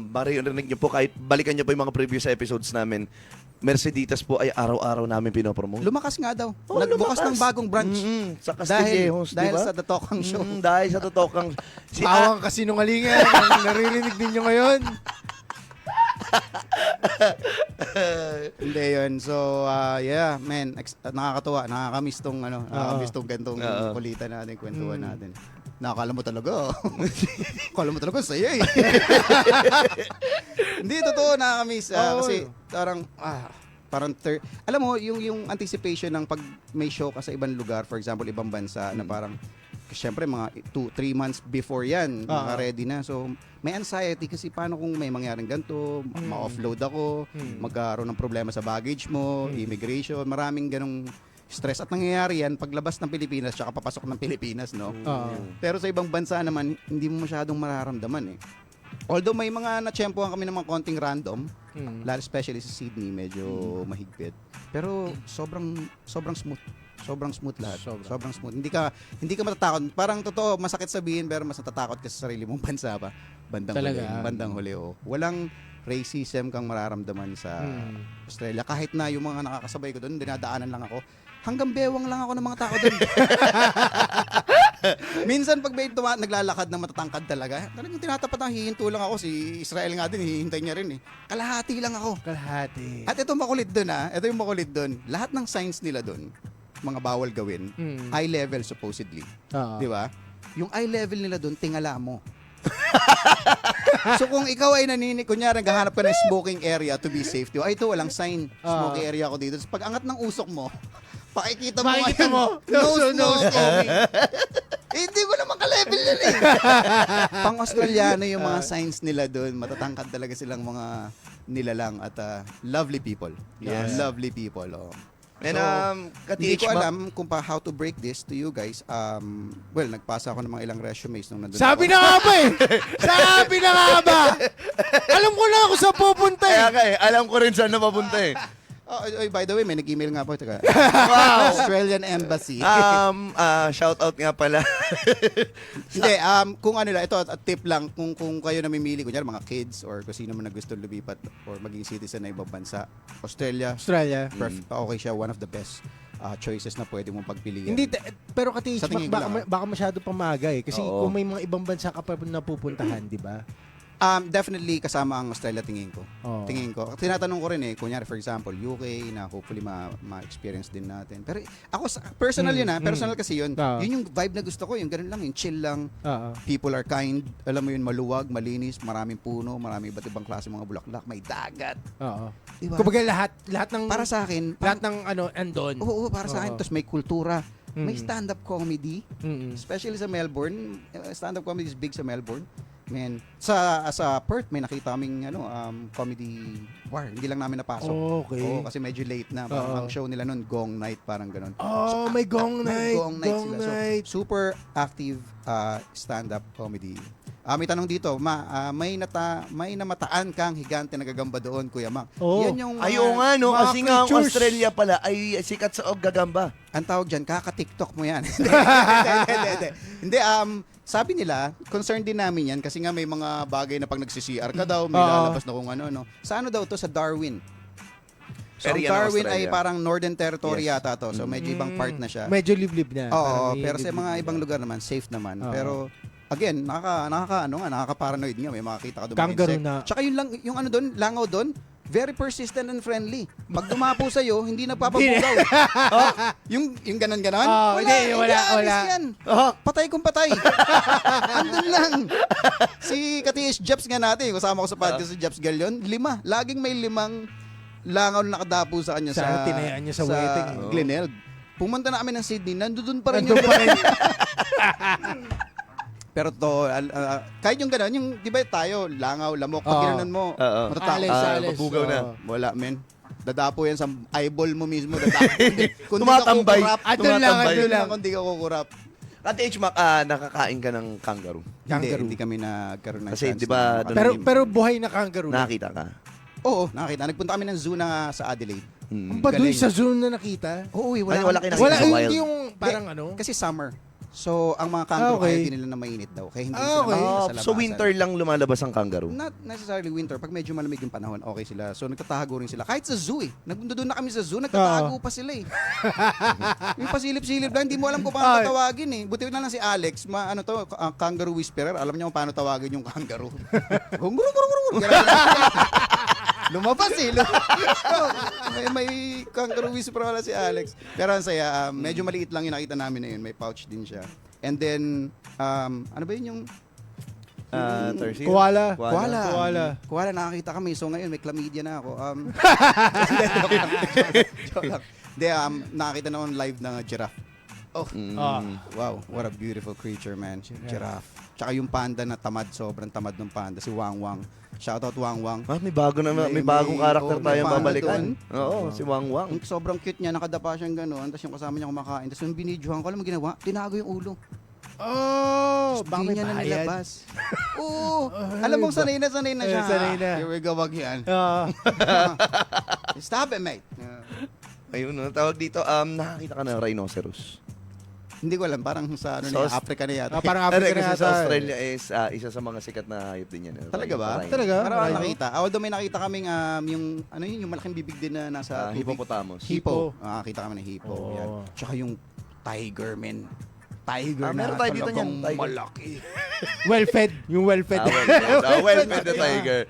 maririnig nyo po, kahit balikan nyo po yung mga previous episodes namin, Merceditas po ay araw-araw namin pinopromote. Lumakas nga daw. Oh, Nagbukas lumakas. ng bagong branch. Sa Dahil, Castillejos, dahil di ba? sa The Tokang Show. Dahil sa totokang si Tawang kasinungalingan ang naririnig ninyo ngayon. Hindi yun. So, yeah, man, nakakatuwa. Nakakamiss tong, nakakamiss tong gantong kulitan natin, kwentuhan natin. Nakakala mo talaga. Akala mo talaga, saya eh. Hindi, totoo, nakakamiss. Kasi, parang alam mo, yung anticipation ng pag may show ka sa ibang lugar, for example, ibang bansa, na parang, syempre, mga 2-3 months before yan, ready na. So, may anxiety kasi paano kung may mangyaring ganito, ma-offload ako, magkaroon ng problema sa baggage mo, immigration, maraming ganong stress. At nangyayari yan paglabas ng Pilipinas tsaka papasok ng Pilipinas, no? Pero sa ibang bansa naman, hindi mo masyadong mararamdaman eh. Although may mga natsyempohan kami ng mga konting random, Mm. especially sa Sydney, medyo mahigpit. Pero sobrang smooth. Sobrang smooth lahat. Sobrang smooth. Hindi ka matatakot. Parang totoo, masakit sabihin pero mas natatakot ka sa sarili mong bansa pa. Bandang huli. Oh. Walang racism kang mararamdaman sa Australia. Kahit na yung mga nakakasabay ko doon, dinadaanan lang ako. Hanggang bewang lang ako ng mga tao doon. Minsan pag may naglalakad na matatangkad talaga, talagang tinatapat ang hihinto lang ako. Si Israel nga din, hihintay niya rin eh. Kalahati lang ako. Kalahati. At ito makulit doon Ito yung makulit doon. Lahat ng signs nila doon, mga bawal gawin, eye level supposedly. Oo. Di ba? Yung eye level nila doon, tingala mo. So kung ikaw ay kunyari naghahanap ka ng smoking area to be safe, di ba? Ay, ito walang sign. Smoking area ako dito. So, pag angat ng usok mo, pakikita mo. No smoking. Hindi ko naman ka-level yun eh. Pang Australiano yung mga signs nila doon. Matatangkad talaga silang mga nilalang at lovely people. Yes. Lovely people. Oh. And Hindi Kati ko H. alam kung how to break this to you guys. Well, nagpasa ako ng mga ilang resumes nung nandun Sabi ako. na nga ba eh! Sabi na nga ba! Alam ko na ako sa pupunta Kaya eh! ka alam ko rin saan napapunta eh. Oh, by the way, may nag-email nga po. Teka. Wow! Australian Embassy. Shout out nga pala. Hindi, kung ano lang, ito, tip lang, kung kayo namimili, kunyari mga kids or kung sino man na gusto lumipat or maging citizen na ibang bansa, Australia, okay siya, one of the best choices na pwede mong pagpilian. Hindi, pero Kati, Sa tingin ko lang, baka masyado pang maaga eh. Kasi Oo. kung may mga ibang bansa ka pa napupuntahan, di ba? Definitely kasama ang Australia tingin ko. Oo. Tingin ko. Tinatanong ko rin kunyari for example, UK na hopefully ma-experience din natin. Pero ako personal yun personal kasi yun. Oo. Yun yung vibe na gusto ko, yung ganun lang, yung chill lang. Oo. People are kind, alam mo yun, maluwag, malinis, maraming puno, maraming iba't ibang klase mga bulaklak, may dagat. Oo. Diba? Kumbaga lahat ng Para sa akin, lahat ng andon. oo, para sa akin, Oo. tapos may kultura, may Mm. stand-up comedy, Mm-mm. especially sa Melbourne. Stand-up comedy is big sa Melbourne. Man, sa Perth may nakita kaming comedy bar. Hindi lang namin napasok. Okay. Oo, kasi medyo late na. Parang Oo. ang show nila noon Gong Night, parang ganun. Oh, may gong May night. Gong Night Gong sila. So, night. super active stand-up comedy. May tanong dito, may namataan kang higante na gagamba doon, Kuya Mac. Oo. Yan yung Ay, oo nga, no? mga Kasi nga ang creatures. Australia pala ay sikat sa gagamba. ang tawag dyan, kaka-TikTok mo yan. Hindi, sabi nila, concern din namin yan kasi nga may mga bagay na pag nagsi-CR ka daw, may Oo. lalabas na kung ano. Sa ano daw to? Sa Darwin. So, ang Area ng Darwin ay Australia. parang Northern Territory Yes. yata to. So, medyo ibang part na siya. Medyo liblib na. Oo, Parang may pero sa liblib mga na. ibang lugar naman, safe naman. Oo. Pero, again, nakaka-paranoid nga. May makakita ka doon. Kangaroo na. Tsaka yung ano doon, langaw doon, very persistent and friendly. Pag dumapo sa'yo, hindi nagpapabugaw. Yung ganon-ganon? wala. alis yan. Patay kung patay. Andun lang. Si Katiish Jeps nga natin, kasama ko sa podcast si Jeps Galion, 5. Laging may 5 langaw na nakadapo sa kanya Sana tinayaan niya sa wedding, eh. Glenelg. Pumunta na kami ng Sydney, nandun pa rin Nandun yung pa rin. Pero to, kahit yung gano'n, yung, di ba tayo, langaw, lamok, pag Oo. ginanon mo, Oo. matatakot. Alis. mabugaw na. Oo. Wala, men. Dadapo yan sa eyeball mo mismo. Dadapo. Kundi Tumatambay. ka kukurap. Andun lang, andun lang. Kundi ka kukurap. Kati H. Mac, nakakain ka ng kangaroo. Hindi kami nagkaroon ng Kasi, chance di ba, na doon- makatanim. Pero buhay na kangaroo. Nakita ka. Oo, nakita. Nagpunta kami ng zoo na sa Adelaide. Ang ba doon Galing. sa zoo na nakita? Oo, Ay, wala kayo Wala, Sa wild. hindi yung parang ano? Kasi summer. So, ang mga kangaroo Okay. ayaw din nila na mainit daw. Kaya hindi Ah, sila okay. makikita sa labasan. So winter lang lumalabas ang kangaroo. Not necessarily winter. Pag medyo malamig yung panahon, okay sila. So, nagtatago rin sila. Kahit sa zoo eh. Doon na kami sa zoo, nagtatago pa sila eh. Yung pasilip-silip lang, hindi mo alam kung paano tatawagin eh. Buti na lang si Alex, kangaroo whisperer. Alam niya kung paano tawagin yung kangaroo. Lumabas eh. may kangaroo whisperer wala si Alex. Pero ang saya, medyo maliit lang yung nakita namin na yun. May pouch din siya. And then, ano ba yun yung... Thursday? Koala. Kuwala, nakakita kami. So ngayon, may chlamydia na ako. Joke lang. Hindi, nakakita naman live ng giraffe. Oh, wow, what a beautiful creature, man. Giraffe. Tsaka yung panda na tamad, sobrang tamad ng panda, si Wang Wang. Shoutout Wang Wang. May bagong may- karakter oh, may tayong panda babalikan. doon. Oo, si Wang Wang. Ang sobrang cute niya, nakadapa siyang gano'n, tapos yung kasama niya kumakain. Tapos yung binidyohan ko, alam mo ginawa? Tinago yung ulo. Oh, baka Hindi may niya na bayad. nilabas. Oo. Alam mong sanay na siya. Sanay na. Here we go, wag yan. Ah. Stop it, mate. Ayun, no, tawag dito, nakakita ka ng rhinoceros. Hindi ko alam, parang sa ano So, na, Africa na yata. Parang Kasi Africa na sa yata. Australia is isa sa mga sikat na hayop din yan. Talaga ba? Rhino. Talaga? Parang Rhino? nakita. Although may nakita kaming yung malaking bibig din na nasa tubig. Hippopotamus. Hippo. Nakita kami ng hippo. Oo. Yan. Tsaka yung tiger, men. Tiger na meron tayo dito talagang niyan, tiger. malaki. Well-fed. Yung well-fed. Well-fed na tiger.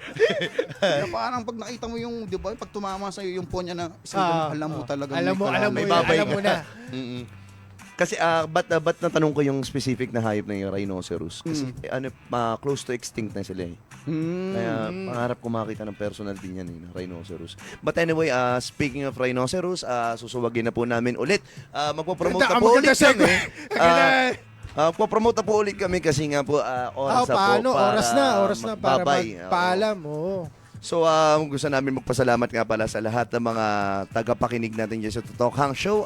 Na parang pag nakita mo yung, di ba, pag tumama sa'yo yung ponya na isang alam mo talaga. Alam mo may yun, babay alam mo na. Mm-mm. Kasi ba't natanong ko yung specific na hayop na yung rhinoceros? Kasi close to extinct na sila eh. Kaya pangarap ko makita ng personal din yan na rhinoceros. But anyway, speaking of rhinoceros, susuwagin na po namin ulit. Magpo-promote na po ulit kami. Magpo-promote na po ulit kami kasi nga po oras na po Paano? para Oras na para magbabay. magpaalam. Oo. So, gusto namin magpasalamat nga pala sa lahat ng mga tagapakinig natin dyan sa Totok Hang Show.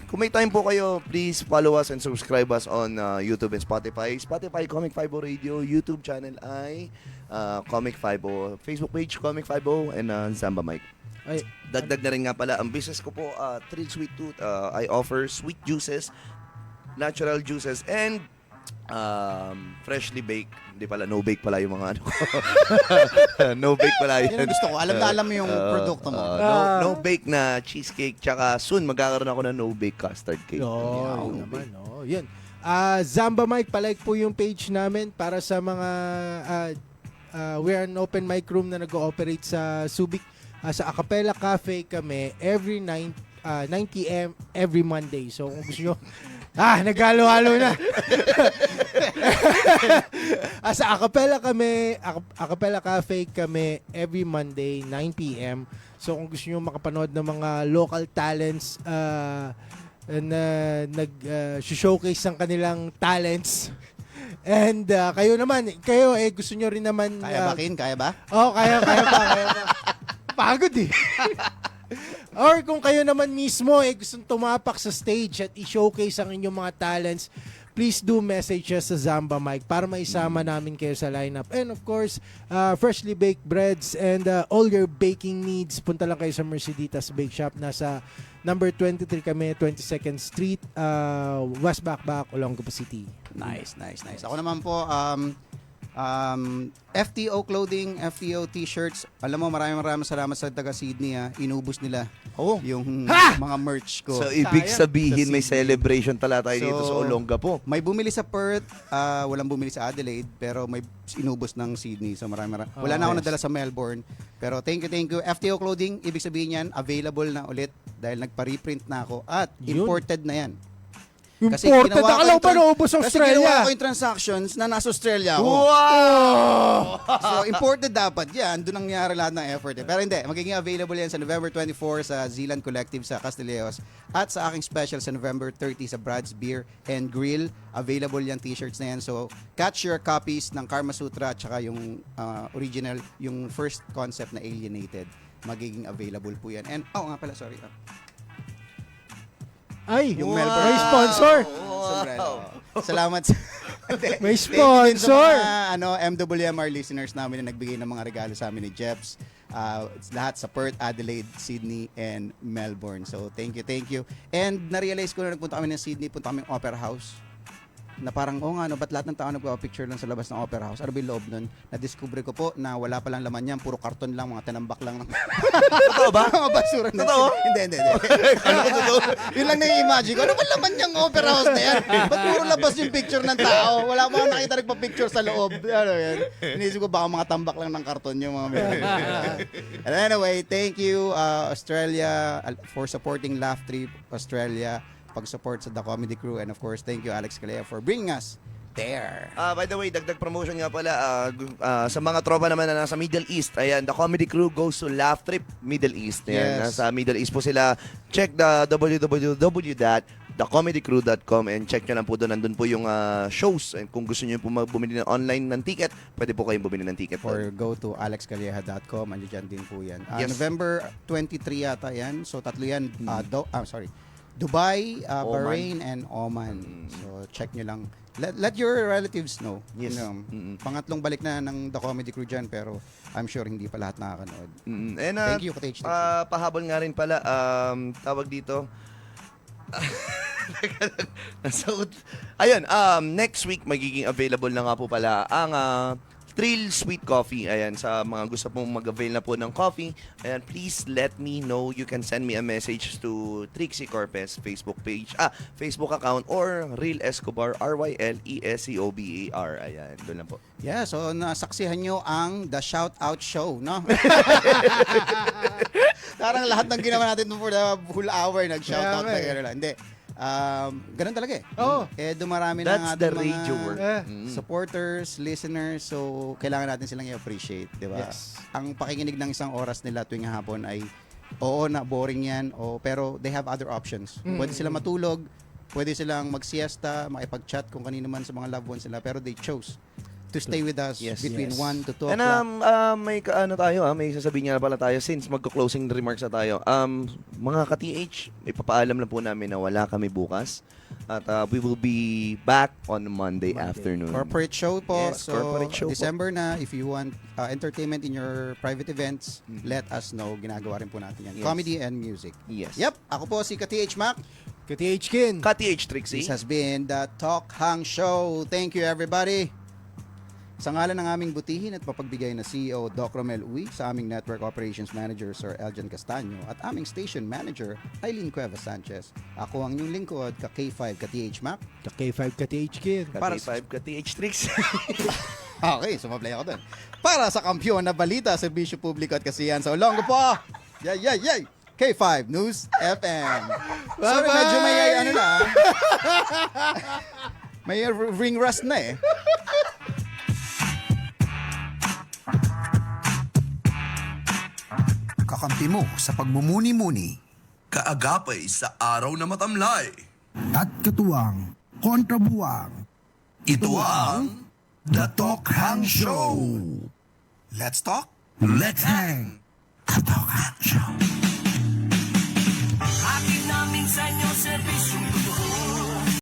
Kung may time po kayo, please follow us and subscribe us on YouTube and Spotify. Spotify, Comic 50 Radio. YouTube channel ay Comic 50. Facebook page, Comic 50 and Zamba Mike. Ay, Dagdag na rin nga pala, ang business ko po, Thrill Sweet Tooth. I offer sweet juices, natural juices, and freshly baked. Hindi pala, no bake pala yung mga ano ko. No bake pala yun. Yan ang gusto ko. Alam na alam mo yung produkto mo. No bake na cheesecake. Tsaka soon, magkakaroon ako ng no bake custard cake. yun naman. Oh, yun. Zamba Mike, palike po yung page namin para sa mga we're an open mic room na nag-ooperate sa Subic. Sa Acapella Cafe kami every 9 p.m. every Monday. So kung gusto nyo, nagalo-halo na. Sa Acapella Cafe kami every Monday 9 p.m. So kung gusto nyo makapanood ng mga local talents na nag-showcase ng kanilang talents. And kayo gusto nyo rin naman Kaya ba, Kin? Kaya ba? kaya pa. Pagod eh. Or kung kayo naman mismo gustong tumapak sa stage at i-showcase ang inyong mga talents, please do message us sa Zamba Mike para maisama namin kayo sa lineup. And of course, freshly baked breads and all your baking needs, punta lang kayo sa Merceditas Bake Shop. Nasa number 23 kami, 22nd Street, West Bakbak, Olongapo City. Nice. Ako naman po, FTO clothing, FTO t-shirts. Alam mo, maraming salamat sa taga Sydney. Inubos nila yung mga merch ko. So, ibig sabihin, may Sa Sydney. celebration pala tayo dito sa So, Olongapo. May bumili sa Perth, walang bumili sa Adelaide, pero may inubos ng Sydney. So maraming. Wala na ako nadala sa Melbourne. Pero thank you. FTO clothing, ibig sabihin yan, available na ulit dahil nagpa-reprint na ako at Yun. imported na yan. Imported na kalaw pa naubos sa Kasi ginawa Australia. ko yung transactions na nasa Australia ako. Wow! So, imported dapat yan. Doon nangyari lahat ng effort. Pero hindi. Magiging available yan sa November 24 sa Zealand Collective sa Castilleos at sa aking special sa November 30 sa Brad's Beer and Grill. Available yan t-shirts na yan. So, catch your copies ng Karma Sutra at saka yung original, yung first concept na Alienated. Magiging available po yan. And, nga pala, sorry. Ay, Yung Melbourne. May sponsor. Salamat sa... May Thank you din sa sponsor. mga MWMR listeners namin na nagbigay ng mga regalo sa amin ni Jeps. Lahat sa Perth, Adelaide, Sydney, and Melbourne. So, thank you. And na-realize ko na nagpunta kami ng Sydney, punta kami ng Opera House. Na parang, ba't lahat ng tao nagpa-picture lang sa labas ng Opera House? Ano ba yung loob nun? Na-discover ko po na wala palang laman yan, puro karton lang, mga tinambak lang. Totoo ba? Mga basura na. Totoo? Hindi. Yun lang na-imagine ko. Ano ba laman yung Opera House na yan? Ba't puro labas yung picture ng tao? Wala mo nakita nagpa-picture sa loob. Ano yan? Inisip ko baka mga tambak lang ng karton yung mga And anyway, thank you Australia for supporting Laugh Trip Australia, pag-support sa The Comedy Crew, and of course, thank you Alex Calea for bringing us there. By the way, dagdag promotion nga pala sa mga tropa naman na nasa Middle East. Ayan, The Comedy Crew goes to Laugh Trip Middle East. Ayan, Yes. nasa Middle East po sila. Check the www.thecomedycrew.com and check nyo lang po doon. Nandun po yung shows. And kung gusto nyo po bumili ng online ng ticket, pwede po kayong bumili ng ticket. Or go to alexcalieja.com. Andiyan din po yan. Yes. November 23 yata yan. So, tatlo yan. Dubai, Oman. Bahrain, and Oman. So check nyo lang. Let your relatives know. Yes. Pangatlong balik na ng The Comedy Crew dyan, pero I'm sure hindi pa lahat nakakanood. And, Thank you, Kate H. pahabol nga rin pala, tawag dito. Ayun, next week magiging available na nga po pala ang Thrill Sweet Coffee. Ayan, sa mga gusto pong mag-avail na po ng coffee, ayan, please let me know. You can send me a message to Trixie Corpez Facebook page, Facebook account, or Real Escobar, RYLESCOBAR. Ayan, doon lang po. Yeah, so nasaksihan nyo ang The Shout Out Show, no? Parang lahat ng ginawa natin for the whole hour, nag-shout out na gano'n lang. Hindi. Ganun talaga eh. Oo. Dumarami na That's nga the mga radio work. supporters, listeners, so kailangan natin silang i-appreciate, di ba? Yes. Ang pakikinig ng isang oras nila tuwing hapon ay, oo na, boring yan, pero they have other options. Pwede sila matulog, pwede silang mag-siesta, makipag-chat kung kanino man sa mga loved ones nila, pero they chose to stay with us Yes. between 1 to 2 And o'clock. may kaano tayo, may sasabihin nga pala tayo since magko-closing remarks na tayo. Mga ka-TH, ipapaalam lang po namin na wala kami bukas. At we will be back on Monday afternoon. Corporate show po. Yes, So, corporate show po. December na, if you want entertainment in your private events, let us know. Ginagawa rin po natin yan. Yes. Comedy and music. Yes. Yep, ako po si Ka-TH Mac. Ka-TH Kin. Ka-TH Trixie. This has been the Talk Hang Show. Thank you, everybody. Sa ngalan ng aming butihin at mapagbigay na CEO Doc Romel Uy, sa aming Network Operations Manager Sir Eljan Castaño at aming Station Manager Eileen Cuevas Sanchez. Ako ang inyong lingkod, Ka-K5 Ka-TH Mac. Ka-K5 Ka-TH Kin. Para Ka-T5, Ka-TH Trixie. Okay, sumablay ako dun. Para sa kampyon na balita, serbisyo publiko at kasiyahan sa Olongo po. Yay! K5 News FM. Sorry, Bye-bye! medyo may ano na. May ring rust na eh. Kakampi mo sa pagmumuni-muni. Kaagapay sa araw na matamlay. At katuwang, kontrabuwang. Ito ang The Talk Hang Show. Let's talk. Let's hang. The Talk Hang Show.